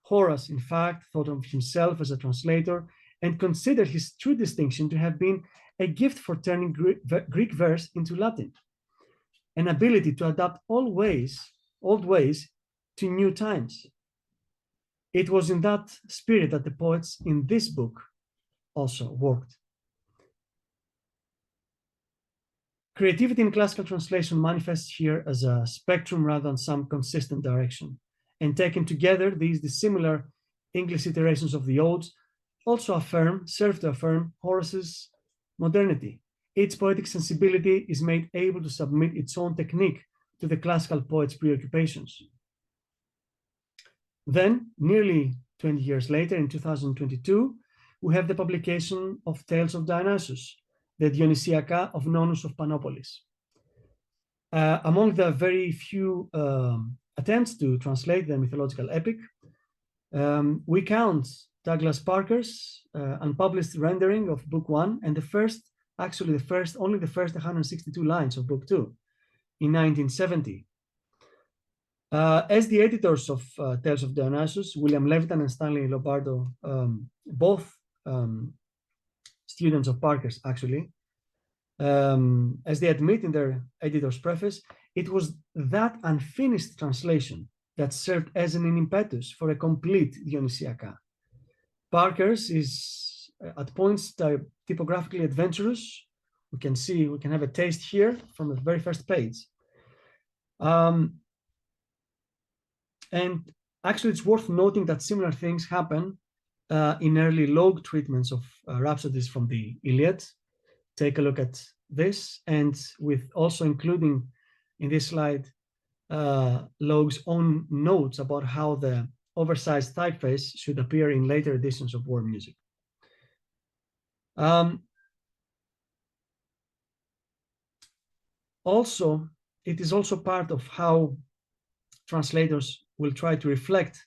Horace, in fact, thought of himself as a translator and considered his true distinction to have been a gift for turning Greek verse into Latin, an ability to adapt old ways to new times. It was in that spirit that the poets in this book also worked. Creativity in classical translation manifests here as a spectrum rather than some consistent direction. And taken together, these dissimilar English iterations of the Odes also serve to affirm Horace's modernity. Its poetic sensibility is made able to submit its own technique to the classical poet's preoccupations. Then, nearly 20 years later, in 2022, we have the publication of Tales of Dionysus, the Dionysiaca of Nonnus of Panopolis. Among the very few attempts to translate the mythological epic, we count Douglas Parker's unpublished rendering of Book 1 and only the first 162 lines of Book 2 in 1970. As the editors of Tales of Dionysus, William Levitan and Stanley Lombardo, both students of Parker's actually, as they admit in their editor's preface, it was that unfinished translation that served as an impetus for a complete Dionysiaca. Parker's is at points typographically adventurous. We can have a taste here from the very first page. And actually, it's worth noting that similar things happen in early Logue treatments of rhapsodies from the Iliad. Take a look at this, and with also including in this slide Logue's own notes about how the oversized typeface should appear in later editions of war music. Also, it is also part of how translators will try to reflect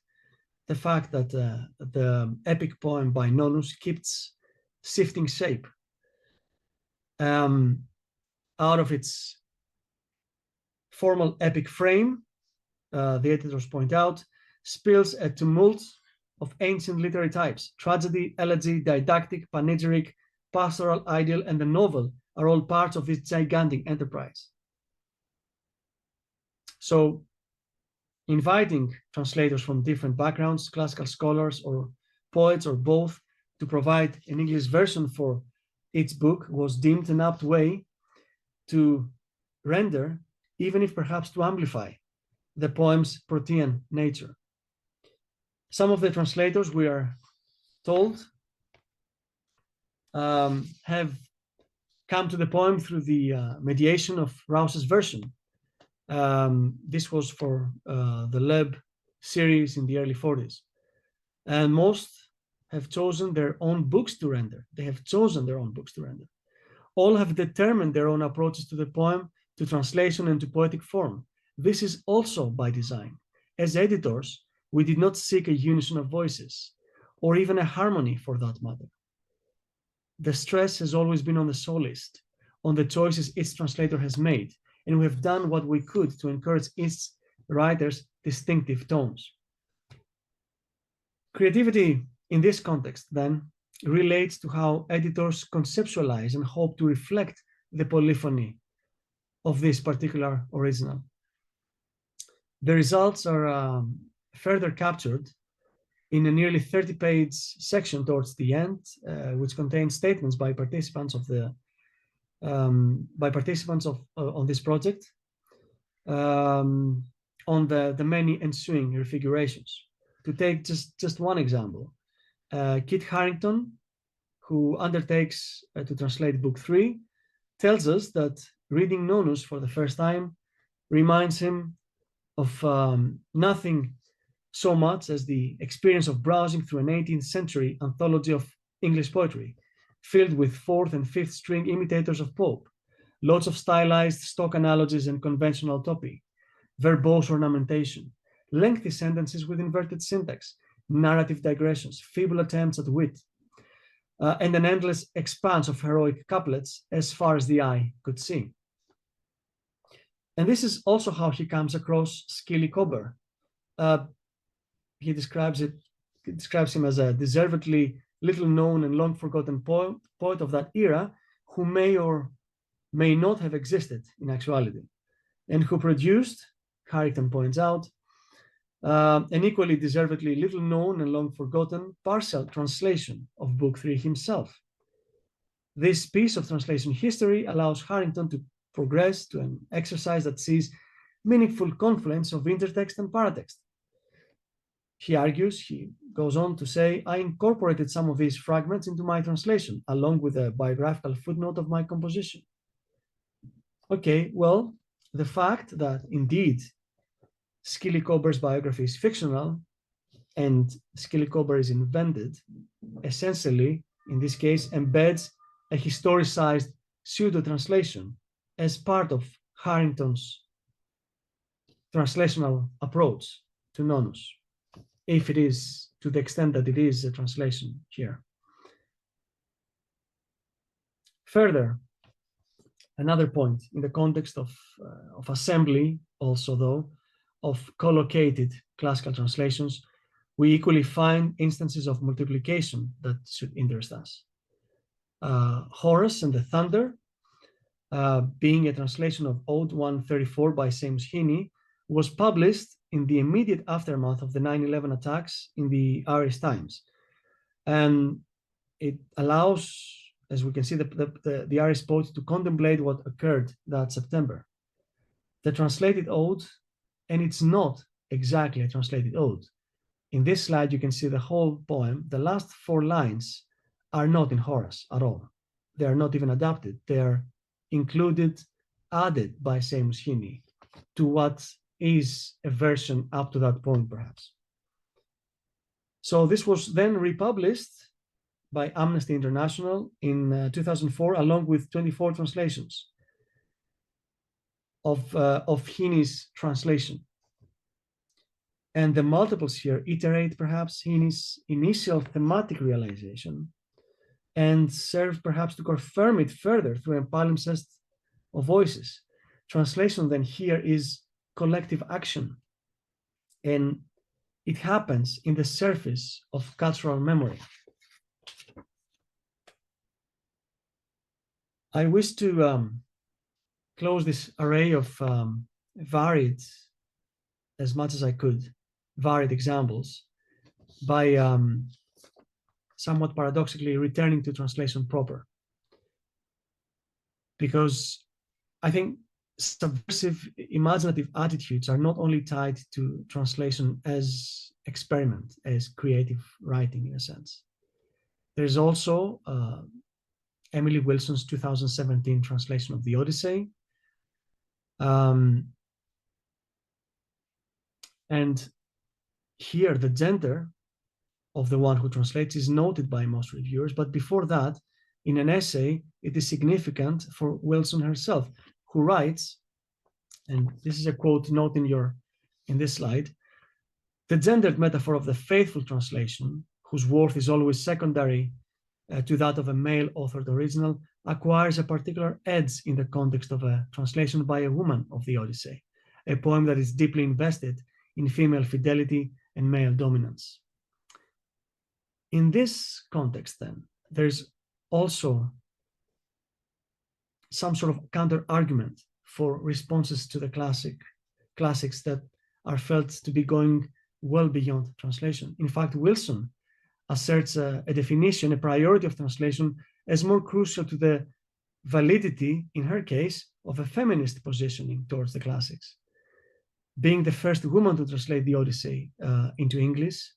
the fact that the epic poem by Nonnus keeps shifting shape. Out of its formal epic frame, the editors point out, spills a tumult of ancient literary types. Tragedy, elegy, didactic, panegyric, pastoral, ideal, and the novel are all parts of this gigantic enterprise. So, inviting translators from different backgrounds, classical scholars or poets or both, to provide an English version for its book was deemed an apt way to render, even if perhaps to amplify, the poem's protean nature. Some of the translators, we are told, have come to the poem through the mediation of Rouse's version. This was for the Logue series in the early 40s. And most have chosen their own books to render. They have chosen their own books to render. All have determined their own approaches to the poem, to translation, and to poetic form. This is also by design. As editors, we did not seek a unison of voices, or even a harmony for that matter. The stress has always been on the soloist, on the choices each translator has made, and we have done what we could to encourage each writer's distinctive tones. Creativity in this context, then, relates to how editors conceptualize and hope to reflect the polyphony of this particular original. The results are further captured in a nearly 30-page section towards the end, which contains statements by participants of the on this project on the many ensuing refigurations. To take just one example, Kit Harington, who undertakes to translate Book 3, tells us that reading Nonus for the first time reminds him of nothing so much as the experience of browsing through an 18th century anthology of English poetry, filled with 4th and 5th string imitators of Pope, lots of stylized stock analogies and conventional topy, verbose ornamentation, lengthy sentences with inverted syntax, narrative digressions, feeble attempts at wit, and an endless expanse of heroic couplets as far as the eye could see. And this is also how he comes across Skilly Cobber. He describes him as a deservedly little known and long forgotten poet of that era, who may or may not have existed in actuality, and who produced, Harington points out, an equally deservedly little known and long forgotten partial translation of Book 3 himself. This piece of translation history allows Harington to progress to an exercise that sees meaningful confluence of intertext and paratext. He argues, he goes on to say, I incorporated some of these fragments into my translation, along with a biographical footnote of my composition. Okay, well, the fact that indeed Skilly Cobber's biography is fictional and Skilly Cobber is invented, essentially, in this case, embeds a historicized pseudo-translation as part of Harington's translational approach to Nonus, if it is, to the extent that it is a translation here. Further, another point in the context of assembly, also though, of collocated classical translations, we equally find instances of multiplication that should interest us. Horace and the Thunder, being a translation of Ode 134 by Seamus Heaney, was published in the immediate aftermath of the 9/11 attacks in the Irish Times. And it allows, as we can see, the Irish poet to contemplate what occurred that September. The translated ode, and it's not exactly a translated ode. In this slide, you can see the whole poem. The last 4 lines are not in Horace at all. They are not even adapted. They are included, added by Seamus Heaney to what is a version up to that point, perhaps. So this was then republished by Amnesty International in 2004, along with 24 translations of Heaney's translation. And the multiples here iterate perhaps Heaney's initial thematic realization and serve perhaps to confirm it further through a palimpsest of voices. Translation then here is collective action, and it happens in the surface of cultural memory. I wish to close this array of varied, as much as I could, varied examples by somewhat paradoxically returning to translation proper. Because I think subversive imaginative attitudes are not only tied to translation as experiment, as creative writing in a sense. There's also Emily Wilson's 2017 translation of the Odyssey. And here the gender of the one who translates is noted by most reviewers, but before that, in an essay, it is significant for Wilson herself, who writes, and this is a quote note in this slide, the gendered metaphor of the faithful translation, whose worth is always secondary to that of a male-authored original, acquires a particular edge in the context of a translation by a woman of the Odyssey, a poem that is deeply invested in female fidelity and male dominance. In this context, then, there's also some sort of counter-argument for responses to the classics that are felt to be going well beyond translation. In fact, Wilson asserts a definition, a priority of translation as more crucial to the validity, in her case, of a feminist positioning towards the classics. Being the first woman to translate the Odyssey into English,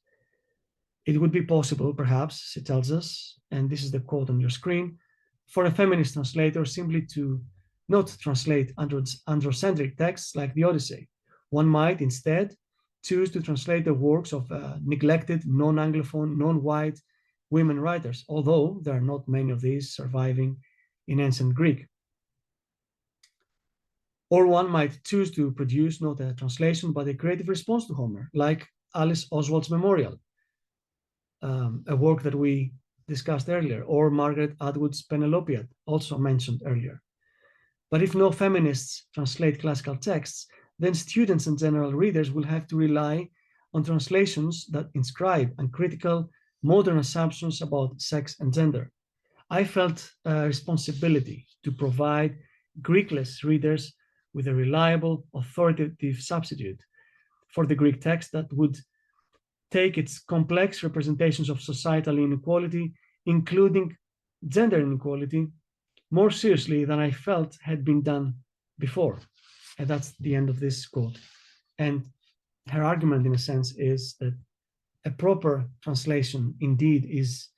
it would be possible, perhaps, she tells us, and this is the quote on your screen, for a feminist translator simply to not translate androcentric texts like the Odyssey. One might instead choose to translate the works of neglected, non-anglophone, non-white women writers, although there are not many of these surviving in ancient Greek. Or one might choose to produce not a translation, but a creative response to Homer, like Alice Oswald's Memorial, a work that we discussed earlier, or Margaret Atwood's Penelopiad, also mentioned earlier. But if no feminists translate classical texts, then students and general readers will have to rely on translations that inscribe uncritical modern assumptions about sex and gender. I felt a responsibility to provide Greekless readers with a reliable, authoritative substitute for the Greek text that would take its complex representations of societal inequality, including gender inequality, more seriously than I felt had been done before. And that's the end of this quote. And her argument, in a sense, is that a proper translation indeed is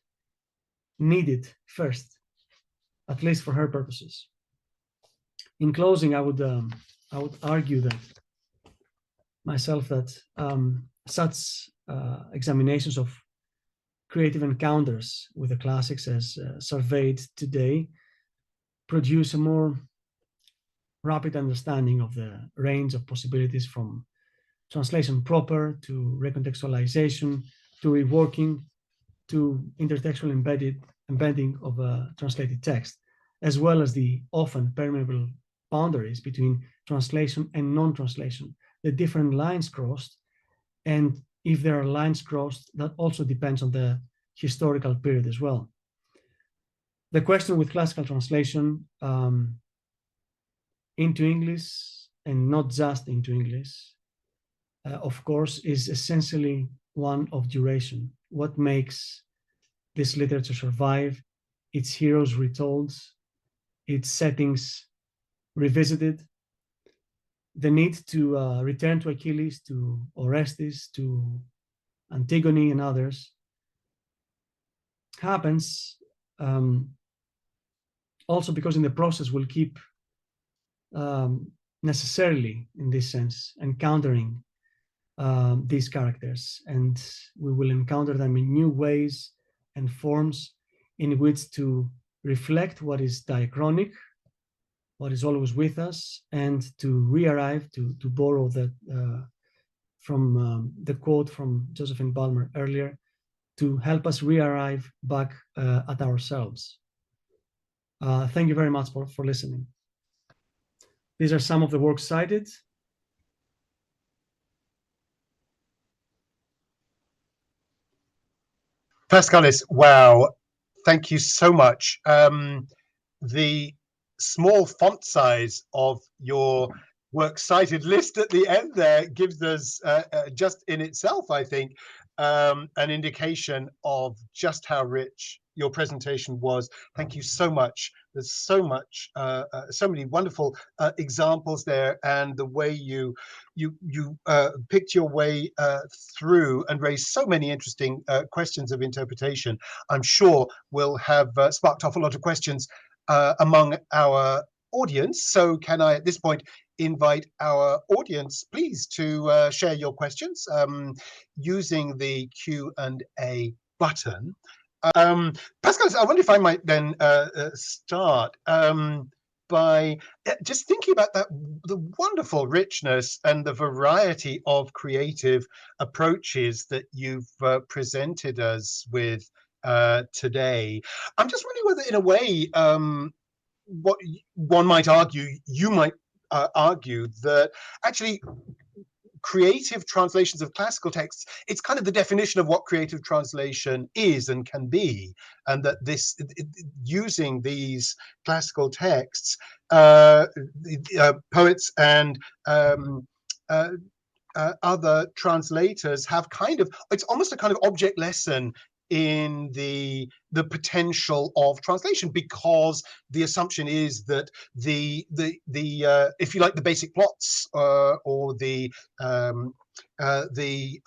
needed first, at least for her purposes. In closing, I would argue that myself that such examinations of creative encounters with the classics as surveyed today produce a more rapid understanding of the range of possibilities from translation proper to recontextualization to reworking to intertextual embedding of a translated text, as well as the often permeable boundaries between translation and non-translation, the different lines crossed, and if there are lines crossed, that also depends on the historical period as well. The question with classical translation into English, and not just into English, of course, is essentially one of duration. What makes this literature survive, its heroes retold, its settings revisited, the need to return to Achilles, to Orestes, to Antigone and others happens also because in the process we'll keep necessarily, in this sense, encountering these characters, and we will encounter them in new ways and forms in which to reflect what is diachronic, what is always with us, and to re-arrive, to borrow that from the quote from Josephine Balmer earlier, to help us re-arrive back at ourselves. Thank you very much for listening. These are some of the works cited. Paschalis, wow, thank you so much. The small font size of your works cited list at the end there gives us just in itself, I think, an indication of just how rich your presentation was. Thank you so much. There's so much, so many wonderful examples there, and the way you picked your way through and raised so many interesting questions of interpretation. I'm sure will have sparked off a lot of questions among our audience. So can I, at this point, invite our audience, please, to share your questions using the Q&A button. Paschalis, I wonder if I might then start by just thinking about the wonderful richness and the variety of creative approaches that you've presented us with today. I'm just wondering whether, in a way, what one might argue, you might argue that actually creative translations of classical texts, it's kind of the definition of what creative translation is and can be, and that this using these classical texts, poets and other translators have kind of, it's almost a kind of object lesson in the potential of translation, because the assumption is that the if you like, the basic plots or the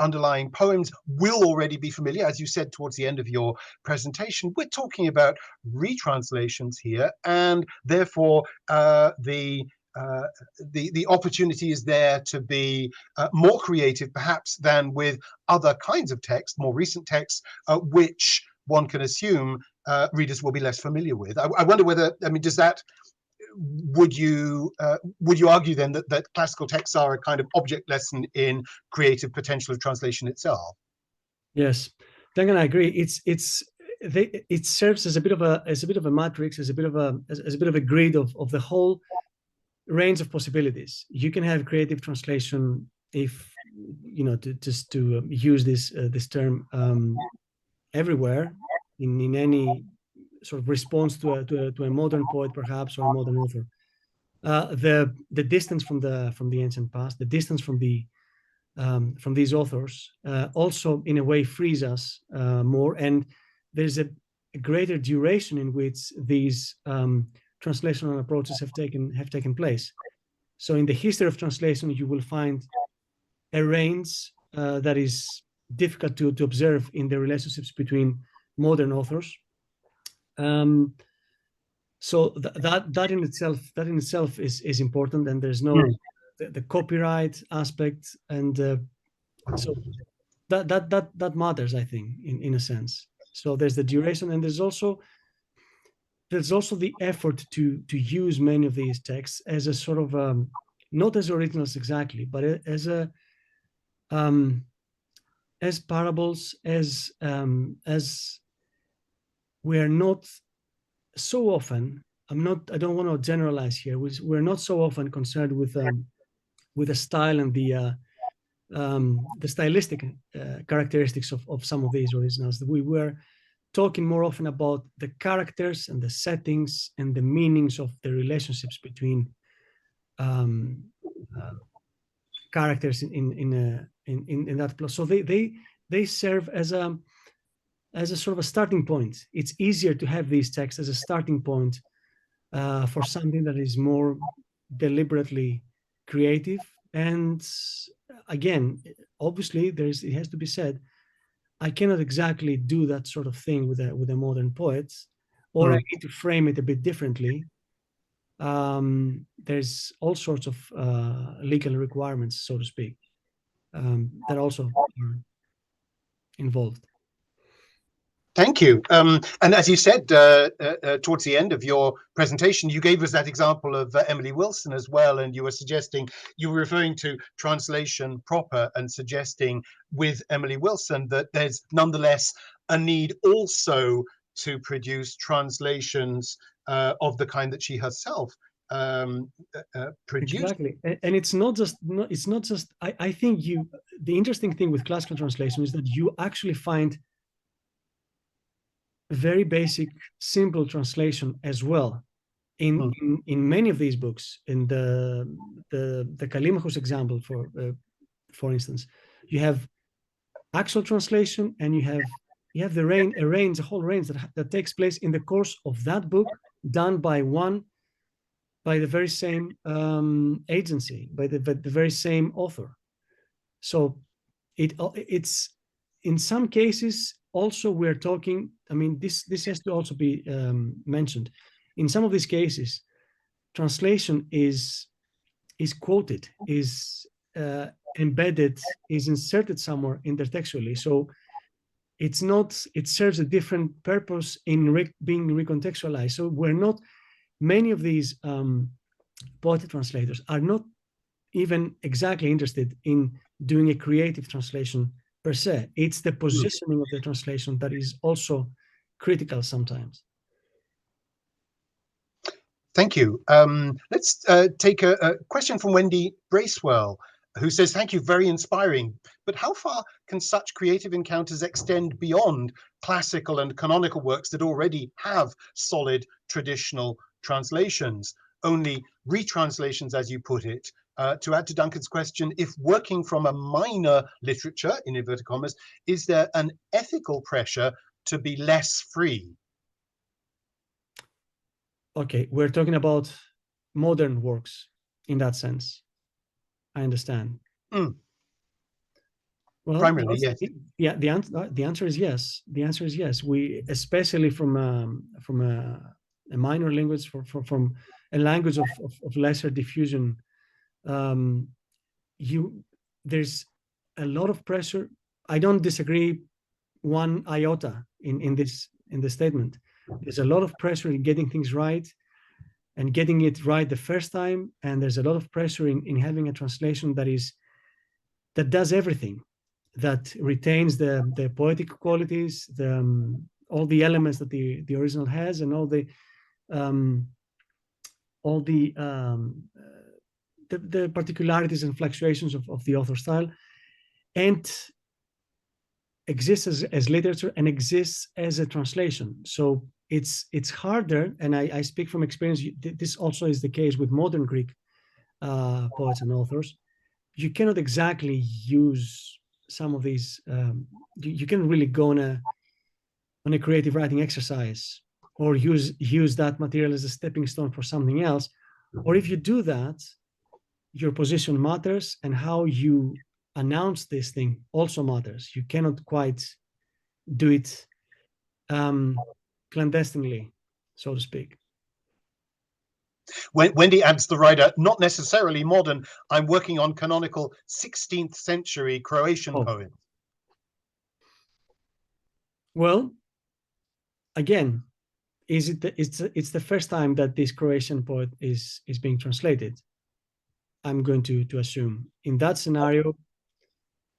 underlying poems will already be familiar. As you said towards the end of your presentation, we're talking about retranslations here, and therefore the opportunity is there to be more creative, perhaps, than with other kinds of text, more recent texts, which one can assume readers will be less familiar with. I wonder whether, I mean, does that, would you argue then that classical texts are a kind of object lesson in creative potential of translation itself? Yes, Duncan, I agree. It serves as a bit of a matrix, as a bit of a grid of the whole range of possibilities. You can have creative translation, if you know, to use this term everywhere, in any sort of response to a modern poet, perhaps, or a modern author. The distance from the ancient past, the distance from these authors, also in a way frees us more, and there's a greater duration in which these translational approaches have taken place. So in the history of translation, you will find a range that is difficult to observe in the relationships between modern authors. So that in itself is important, and there's no the copyright aspect, and so that matters, I think, in a sense. So there's the duration, and there's also the effort to use many of these texts as a sort of not as originals exactly, but as parables, as we're not so often. I don't want to generalize here. We're not so often concerned with the style and the stylistic characteristics of some of these originals. We were talking more often about the characters and the settings and the meanings of the relationships between characters in that plot. So they serve as a sort of a starting point. It's easier to have these texts as a starting point for something that is more deliberately creative. And again, obviously, it has to be said, I cannot exactly do that sort of thing with a modern poet, or I need to frame it a bit differently. There's all sorts of legal requirements, so to speak, that also are involved. Thank you. And as you said towards the end of your presentation, you gave us that example of Emily Wilson as well, and you were referring to translation proper and suggesting with Emily Wilson that there's nonetheless a need also to produce translations of the kind that she herself produced. Exactly, and it's not just. I think the interesting thing with classical translation is that you actually find very basic, simple translation as well. in many of these books, in the Callimachus example, for instance, you have actual translation, and you have a whole range that takes place in the course of that book, done by the very same agency, by the very same author. So it's in some cases also we're talking. I mean, this has to also be mentioned. In some of these cases, translation is quoted, is embedded, is inserted somewhere intertextually. So it's not. It serves a different purpose in being recontextualized. So we're not. Many of these poetry translators are not even exactly interested in doing a creative translation per se. It's the positioning of the translation that is also critical sometimes. Thank you. Let's take a question from Wendy Bracewell, who says, thank you, very inspiring. But how far can such creative encounters extend beyond classical and canonical works that already have solid traditional translations? Only retranslations, as you put it. To add to Duncan's question, if working from a minor literature, in inverted commas, is there an ethical pressure to be less free? Okay, we're talking about modern works in that sense. I understand. Well, primarily, yes. Yeah, the answer is yes. The answer is yes. We, especially from a minor language, from a language of lesser diffusion, there's a lot of pressure. I don't disagree one iota in this statement. There's a lot of pressure in getting things right and getting it right the first time, and there's a lot of pressure in having a translation that does everything, that retains the poetic qualities, all the elements that the original has, and all the particularities and fluctuations of the author style, and exists as literature and exists as a translation. So it's harder, and I speak from experience. This also is the case with modern Greek poets and authors. You cannot exactly use some of these. You can really go on a creative writing exercise, or use that material as a stepping stone for something else. Or if you do that, your position matters, and how you announce this thing also matters. You cannot quite do it clandestinely, so to speak. Wendy adds, the writer, not necessarily modern. I'm working on canonical 16th century Croatian poems. Well, again, it's the first time that this Croatian poet is being translated. I'm going to assume in that scenario,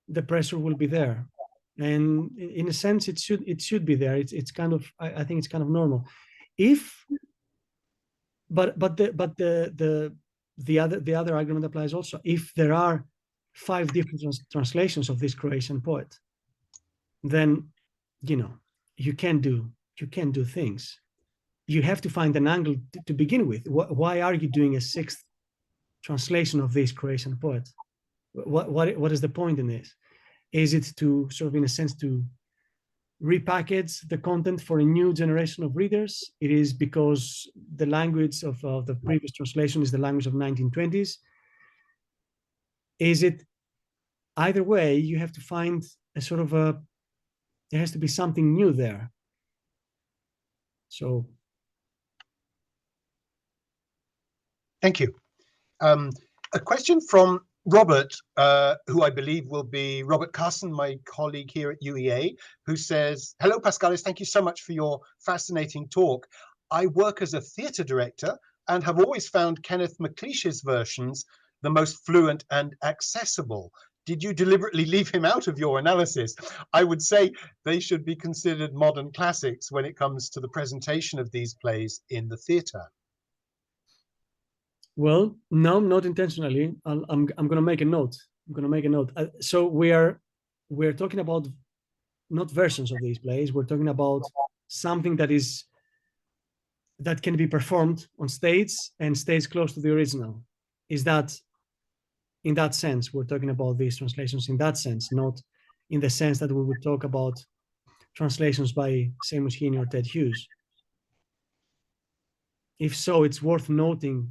the pressure will be there, and in a sense, it should be there. It's kind of, I think it's kind of normal. But the other argument applies also. If there are 5 different translations of this Croatian poet, then you can do things. You have to find an angle to begin with. Why are you doing a 6th translation of this Croatian poet? What is the point in this? Is it to sort of, in a sense, to repackage the content for a new generation of readers? It is because the language of the previous translation is the language of 1920s. Is it either way? You have to find a sort of there has to be something new there. So, thank you. A question from Robert, who I believe will be Robert Carson, my colleague here at UEA, who says, hello, Paschalis, thank you so much for your fascinating talk. I work as a theatre director and have always found Kenneth MacLeish's versions the most fluent and accessible. Did you deliberately leave him out of your analysis? I would say they should be considered modern classics when it comes to the presentation of these plays in the theatre. Well, no, not intentionally. I'm going to make a note. So we're talking about not versions of these plays. We're talking about something that is that can be performed on stage and stays close to the original. Is that, in that sense, we're talking about these translations in that sense, not in the sense that we would talk about translations by Seamus Heaney or Ted Hughes? If so, it's worth noting.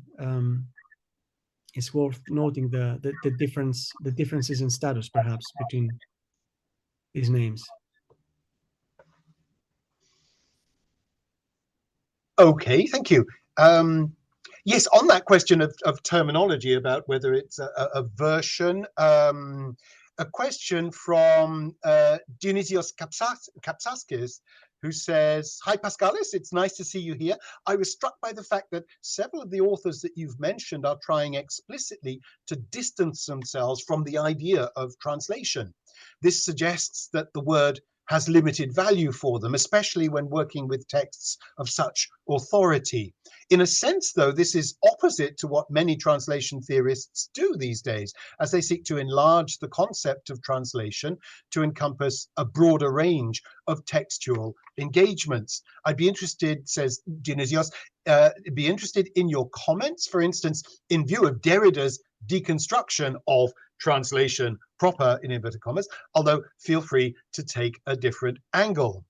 It's worth noting the differences in status, perhaps, between these names. Okay, thank you. Yes, on that question of terminology about whether it's a version, a question from Dionysios Kapsaskis, who says, "Hi Paschalis, it's nice to see you here. I was struck by the fact that several of the authors that you've mentioned are trying explicitly to distance themselves from the idea of translation. This suggests that the word has limited value for them, especially when working with texts of such authority. In a sense, though, this is opposite to what many translation theorists do these days, as they seek to enlarge the concept of translation to encompass a broader range of textual engagements. I'd be interested," says Dionysios, "be interested in your comments, for instance, in view of Derrida's deconstruction of translation proper, in inverted commas, although feel free to take a different angle."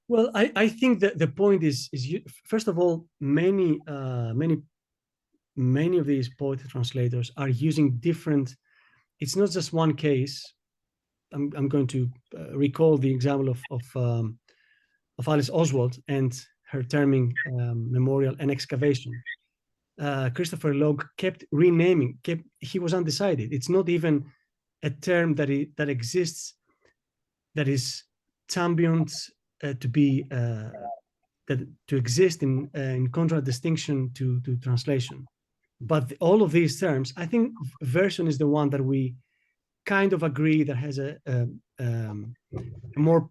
Well, I think that the point is first of all, many of these poetry translators are using different. It's not just one case. I'm going to recall the example of Alice Oswald and her terming memorial and excavation. Christopher Logue kept renaming. He was undecided. It's not even a term that exists, that is championed to exist in contradistinction to translation. But all of these terms, I think version is the one that we kind of agree that has a more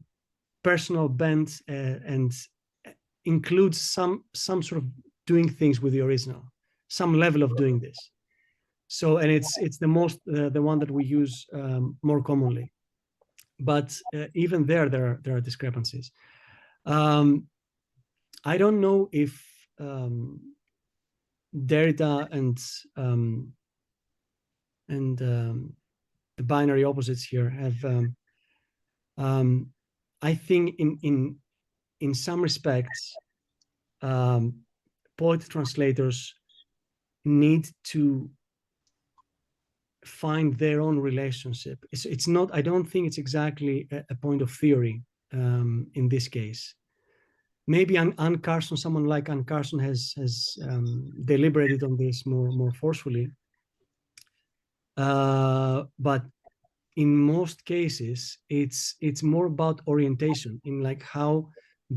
personal bent and includes some sort of doing things with the original, some level of doing this. So, and it's the one that we use more commonly. But even there are discrepancies. I don't know if Derrida and the binary opposites here have. I think in some respects, poetry translators need to find their own relationship. It's not. I don't think it's exactly a point of theory in this case. Maybe Anne Carson, someone like Anne Carson, has deliberated on this more forcefully. But in most cases, it's more about orientation. In like, how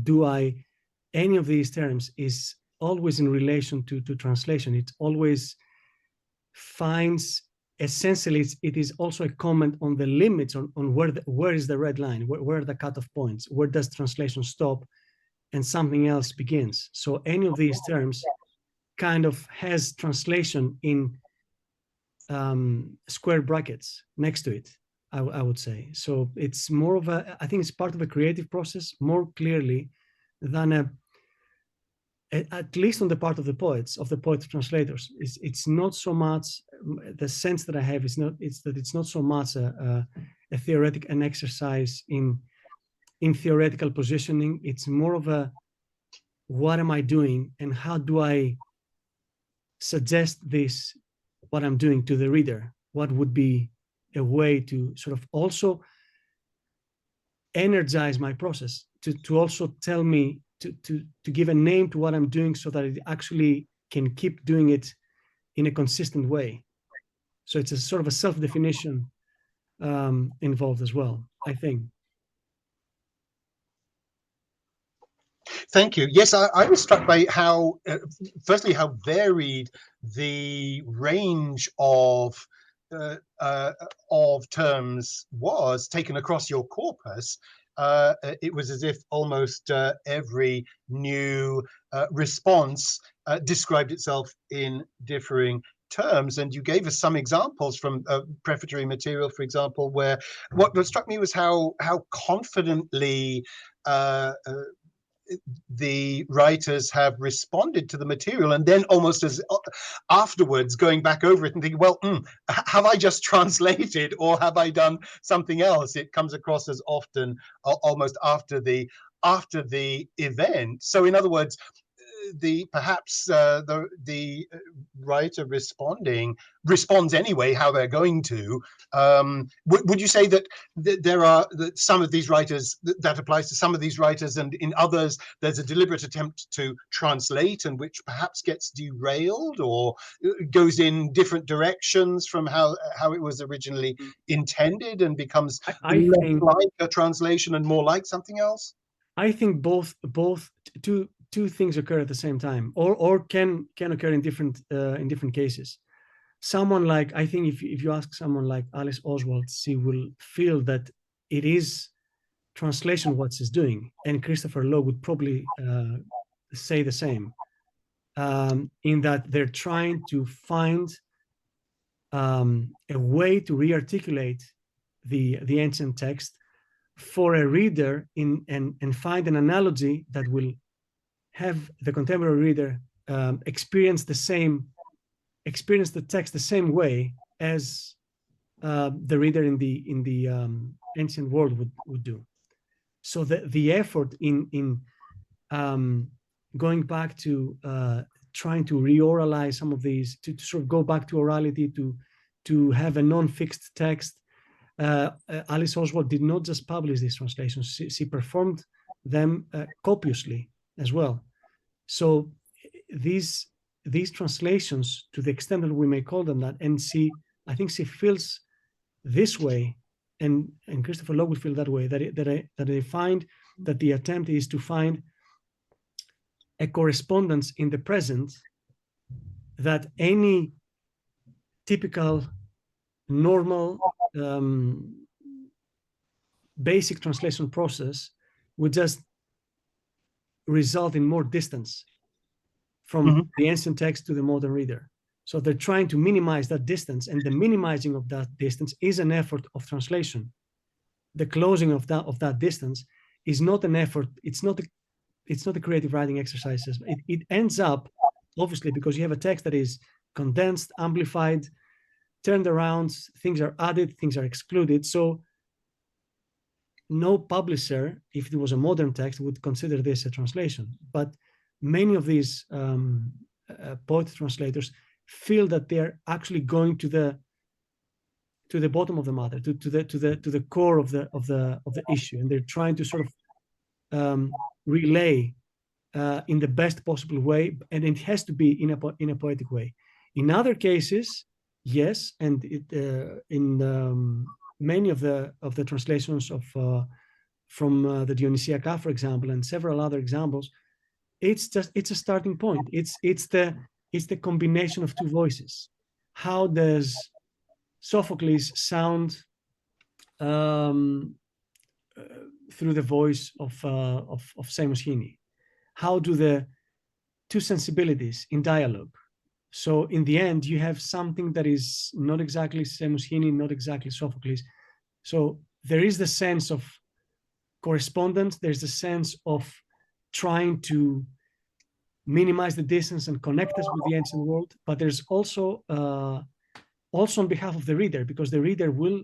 do I? Any of these terms is always in relation to translation. It always finds. Essentially, it is also a comment on the limits on where is the red line, where are the cutoff points, where does translation stop and something else begins. So any of these terms kind of has translation in square brackets next to it, I would say. So it's more of I think it's part of a creative process more clearly than at least on the part of the poets, of the poetry translators. It's not so much, the sense that I have is that it's not so much an exercise in theoretical positioning. It's more of a, what am I doing and how do I suggest this, what I'm doing, to the reader? What would be a way to sort of also energize my process, to also tell me, to give a name to what I'm doing so that it actually can keep doing it in a consistent way. So it's a sort of a self-definition involved as well, I think. Thank you. Yes, I was struck by how, firstly, how varied the range of terms was taken across your corpus. It was as if almost every new response described itself in differing terms. And you gave us some examples from prefatory material, for example, where what struck me was how confidently the writers have responded to the material, and then almost as afterwards going back over it and thinking, well, have I just translated or have I done something else? It comes across as often almost after the event. So in other words, perhaps the writer responds anyway how they're going to. Would you say that there are some of these writers that applies to some of these writers, and in others there's a deliberate attempt to translate and which perhaps gets derailed or goes in different directions from how it was originally intended and becomes I less think like a translation and more like something else? I think both two things occur at the same time, or can occur in different cases. Someone like, I think if you ask someone like Alice Oswald, she will feel that it is translation what she's doing, and Christopher Logue would probably say the same, in that they're trying to find a way to re-articulate the ancient text for a reader and find an analogy that will have the contemporary reader experience the text the same way as the reader in the ancient world would do. So the effort in going back to trying to reoralize some of these, to sort of go back to orality, to have a non-fixed text. Alice Oswald did not just publish these translations; she performed them copiously as well. So these translations, to the extent that we may call them that, and I think she feels this way, and Christopher Logue would feel that way, that they find that the attempt is to find a correspondence in the present that any typical, normal, basic translation process would just result in more distance from the ancient text to the modern reader. So they're trying to minimize that distance, and the minimizing of that distance is an effort of translation. The closing of that distance is not an effort. It's not a creative writing exercise. It ends up, obviously, because you have a text that is condensed, amplified, turned around, things are added, things are excluded. So no publisher, if it was a modern text, would consider this a translation. But many of these poetry translators feel that they're actually going to the bottom of the matter, to the core of the issue, and they're trying to sort of relay in the best possible way, and it has to be in a poetic way. In other cases, yes, and in many of the translations from the Dionysiaca, for example, and several other examples, it's a starting point. It's the combination of two voices. How does Sophocles sound through the voice of Samos Hini? How do the two sensibilities in dialogue? So in the end, you have something that is not exactly Samos Hini, not exactly Sophocles. So there is the sense of correspondence. There's the sense of trying to minimize the distance and connect us with the ancient world. But there's also on behalf of the reader, because the reader will,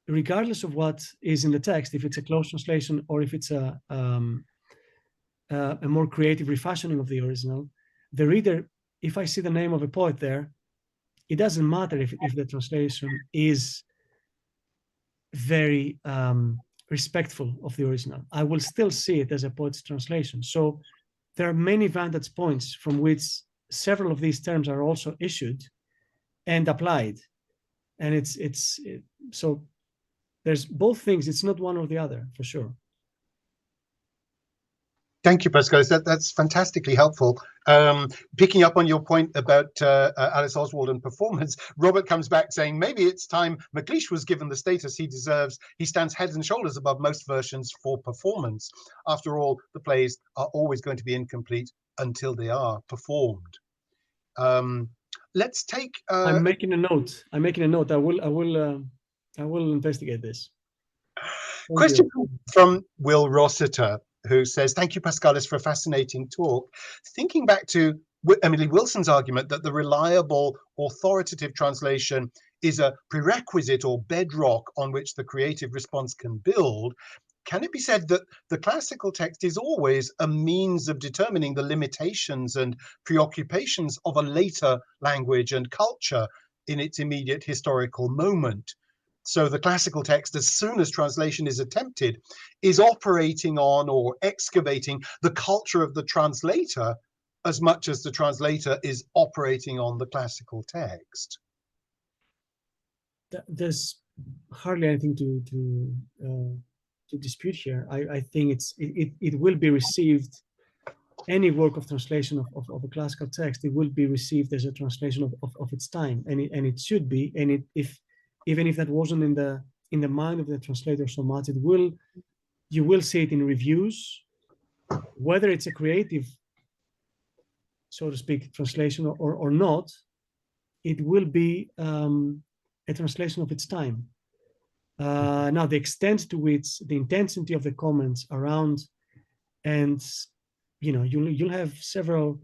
regardless of what is in the text, if it's a close translation or if it's a more creative refashioning of the original, the reader, if I see the name of a poet there, it doesn't matter if the translation is very respectful of the original. I will still see it as a poet's translation. So there are many vantage points from which several of these terms are also issued and applied. And so there's both things. It's not one or the other, for sure. Thank you, Paschalis. That's fantastically helpful. Picking up on your point about Alice Oswald and performance, Robert comes back saying maybe it's time MacLeish was given the status he deserves. He stands head and shoulders above most versions for performance. After all, the plays are always going to be incomplete until they are performed. Let's take. I'm making a note. I will investigate this. Question from Will Rossiter, who says, thank you, Paschalis, for a fascinating talk. Thinking back to Emily Wilson's argument that the reliable authoritative translation is a prerequisite or bedrock on which the creative response can build, can it be said that the classical text is always a means of determining the limitations and preoccupations of a later language and culture in its immediate historical moment? So the classical text, as soon as translation is attempted, is operating on or excavating the culture of the translator as much as the translator is operating on the classical text. There's hardly anything to dispute here. I think it will be received. Any work of translation of a classical text, it will be received as a translation of its time, and it should be. And even if that wasn't in the mind of the translator so much, you will see it in reviews, whether it's a creative, so to speak, translation or not. It will be a translation of its time. Now, the extent to which the intensity of the comments around, and you'll have several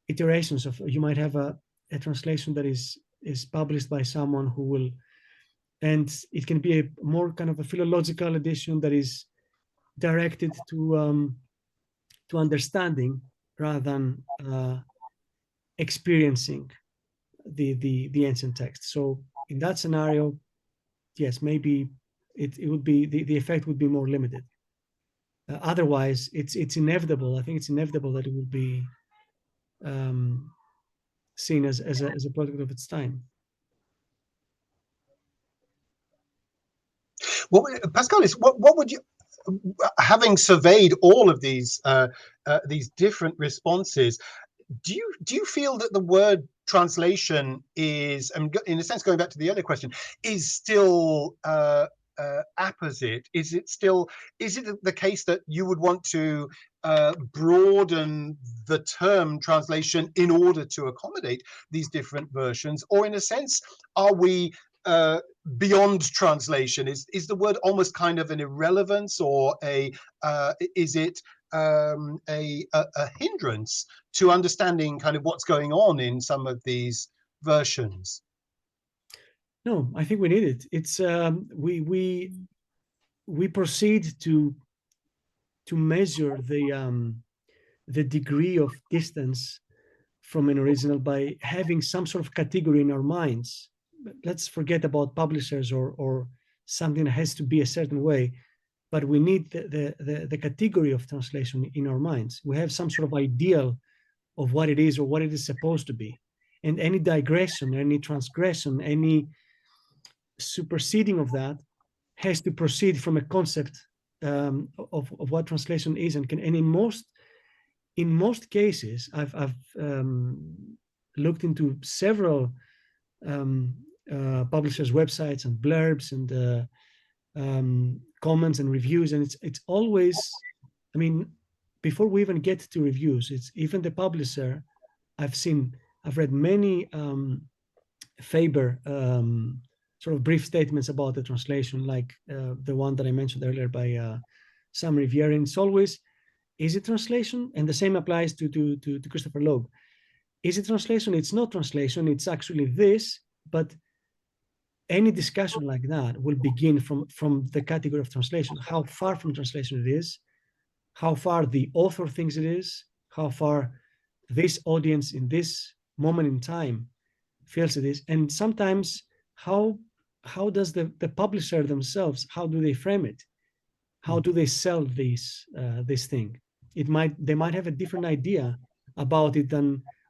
iterations of. You might have a translation that is published by someone who will, and it can be a more kind of a philological edition that is directed to understanding rather than experiencing the ancient text. So in that scenario, yes, maybe it would be the effect would be more limited. Otherwise, it's inevitable. I think it's inevitable that it will be seen as a product of its time. Well, Paschalis, what would you, having surveyed all of these different responses, do you feel that the word translation is, in a sense, going back to the earlier question, is still apposite? Is it the case that you would want to broaden the term translation in order to accommodate these different versions, or in a sense, are we beyond translation? Is the word almost kind of an irrelevance, or is it a hindrance to understanding kind of what's going on in some of these versions? No, I think we need it. It's we proceed to measure the degree of distance from an original by having some sort of category in our minds. Let's forget about publishers or something that has to be a certain way, but we need the category of translation in our minds. We have some sort of ideal of what it is or what it is supposed to be. And any digression, any transgression, any superseding of that has to proceed from a concept of what translation is and can. And in most cases, I've looked into several publishers' websites and blurbs and comments and reviews, and it's always, I mean, before we even get to reviews, it's even the publisher. I've read many Faber sort of brief statements about the translation, like the one that I mentioned earlier by Sam Riviere. And it's always, is it translation? And the same applies to Christopher Logue. Is it translation? It's not translation. It's actually this. But any discussion like that will begin from the category of translation. How far from translation it is, how far the author thinks it is, how far this audience in this moment in time feels it is, and sometimes how does the publisher themselves, how do they frame it? How do they sell this thing? They might have a different idea about it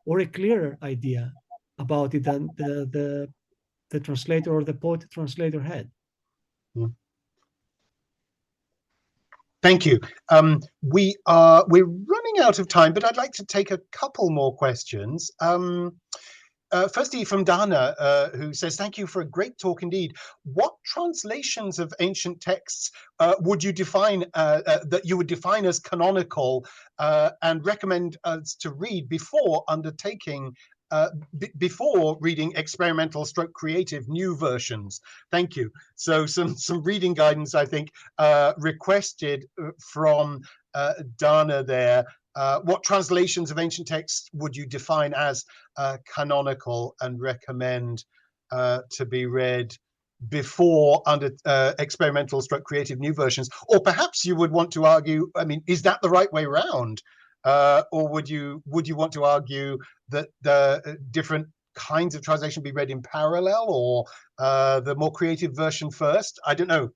or a clearer idea about it than the translator or the poet translator had. Thank you. We're running out of time, but I'd like to take a couple more questions. Firstly, from Dana, who says, thank you for a great talk indeed. What translations of ancient texts would you define that you would define as canonical and recommend us to read before undertaking before reading experimental / creative new versions? Thank you. So some reading guidance, I think, requested from Dana there. What translations of ancient texts would you define as canonical and recommend to be read before under experimental stroke creative new versions? Or perhaps you would want to argue, I mean, is that the right way round? Or would you want to argue that the different kinds of translation be read in parallel, or the more creative version first? I don't know.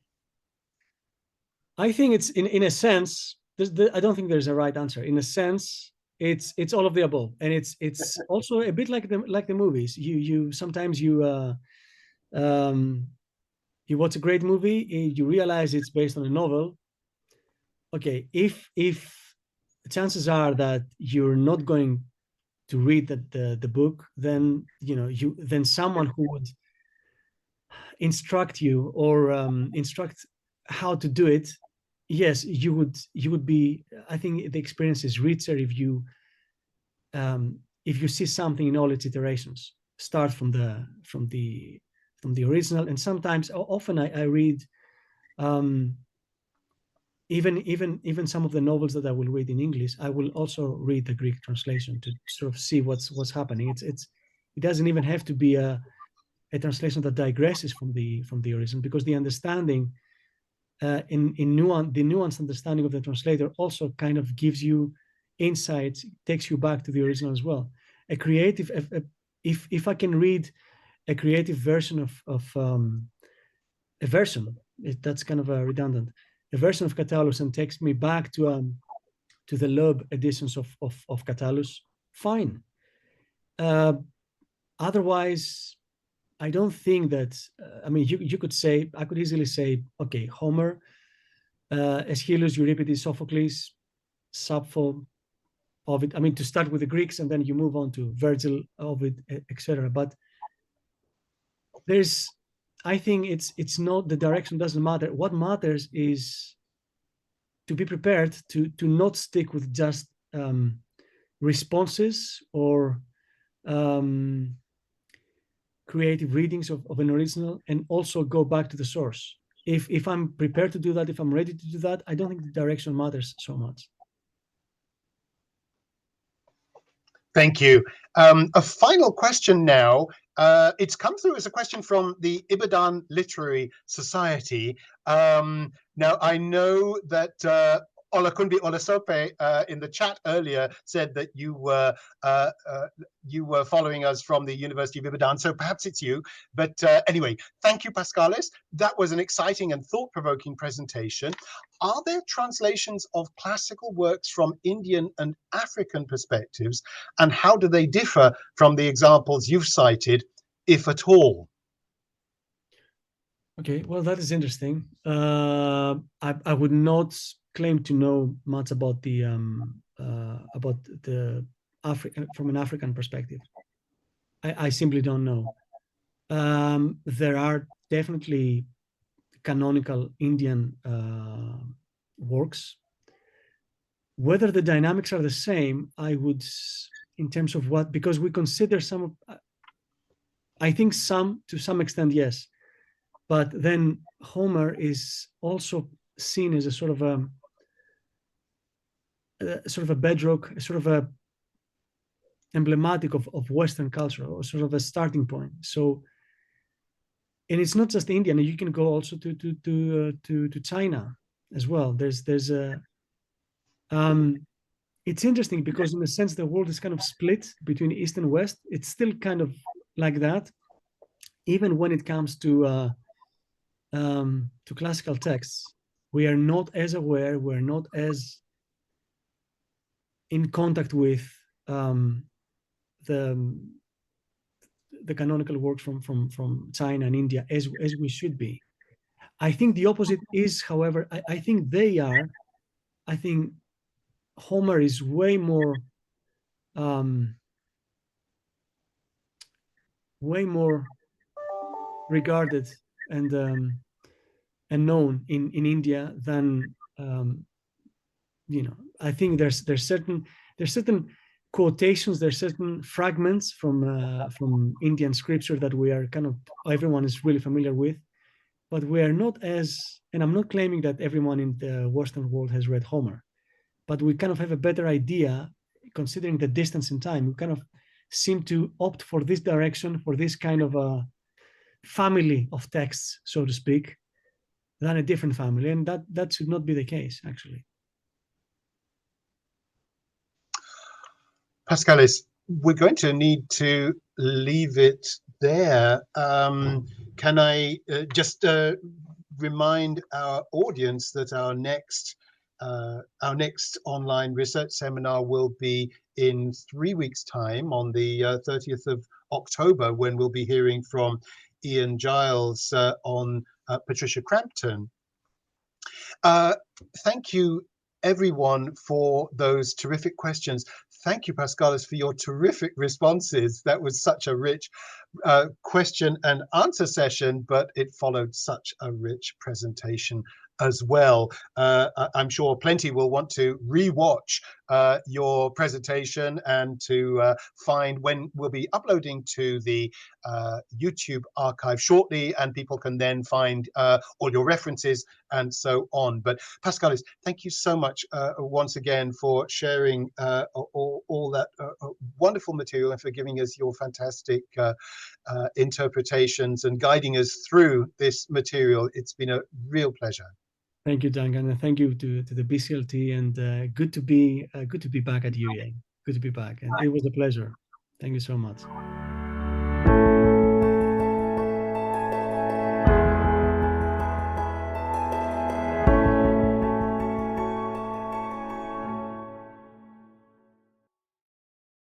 I think it's in a sense, I don't think there's a right answer. In a sense, it's all of the above, and it's also a bit like the movies. You sometimes you watch a great movie, you realize it's based on a novel. Okay, if chances are that you're not going to read the book, then then someone who would instruct you or instruct how to do it, yes, you would be. I think the experience is richer if you see something in all its iterations. Start from the original, and sometimes, often I read even some of the novels that I will read in English. I will also read the Greek translation to sort of see what's happening. It doesn't even have to be a translation that digresses from the original, because the understanding the nuanced understanding of the translator also kind of gives you insights, takes you back to the original as well. A creative, if I can read a creative version of a version, that's kind of redundant, a version of Catullus, and takes me back to the Logue editions of Catullus, fine. Otherwise, I don't think that. I mean, you could say, I could easily say, okay, Homer, Aeschylus, Euripides, Sophocles, Sappho, Ovid. I mean, to start with the Greeks, and then you move on to Virgil, Ovid, etc. But I think it's not, the direction doesn't matter. What matters is to be prepared to not stick with just responses or creative readings of an original, and also go back to the source. If I'm prepared to do that, if I'm ready to do that, I don't think the direction matters so much. Thank you. A final question now. It's come through as a question from the Ibadan Literary Society. Now, I know that Olakunbi Olasope in the chat earlier said that you were following us from the University of Ibadan, so perhaps it's you. But anyway, thank you, Paschalis. That was an exciting and thought-provoking presentation. Are there translations of classical works from Indian and African perspectives, and how do they differ from the examples you've cited, if at all? Okay, well, that is interesting. I would not claim to know much about the African, from an African perspective. I simply don't know. There are definitely canonical Indian works. Whether the dynamics are the same, I would, in terms of what, because we consider some, I think some, to some extent, yes. But then Homer is also seen as a sort of a bedrock, a sort of a emblematic of Western culture, or sort of a starting point. So, and it's not just India. You can go also to China as well. There's a it's interesting because in a sense the world is kind of split between East and West. It's still kind of like that, even when it comes to classical texts. We are not as aware, we're not as in contact with the canonical works from China and India as we should be. I think the opposite is, however, I think they are. I think Homer is way more regarded and known in India than I think there's certain quotations, there's certain fragments from Indian scripture that we are kind of, everyone is really familiar with, but we are not as, and I'm not claiming that everyone in the Western world has read Homer, but we kind of have a better idea, considering the distance in time. We kind of seem to opt for this direction, for this kind of a family of texts, so to speak, than a different family. And that should not be the case, actually. Paschalis, we're going to need to leave it there. Can I just remind our audience that our next online research seminar will be in 3 weeks' time, on the 30th of October, when we'll be hearing from Ian Giles on Patricia Crampton. Thank you, everyone, for those terrific questions. Thank you, Paschalis, for your terrific responses. That was such a rich question and answer session, but it followed such a rich presentation as well. I'm sure plenty will want to re-watch your presentation and to find when we'll be uploading to the YouTube archive shortly, and people can then find all your references and so on. But Paschalis, thank you so much once again for sharing all that wonderful material, and for giving us your fantastic interpretations and guiding us through this material. It's been a real pleasure. Thank you, Duncan, and thank you to the BCLT, and good to be back at UEA. Good to be back, and it was a pleasure. Thank you so much.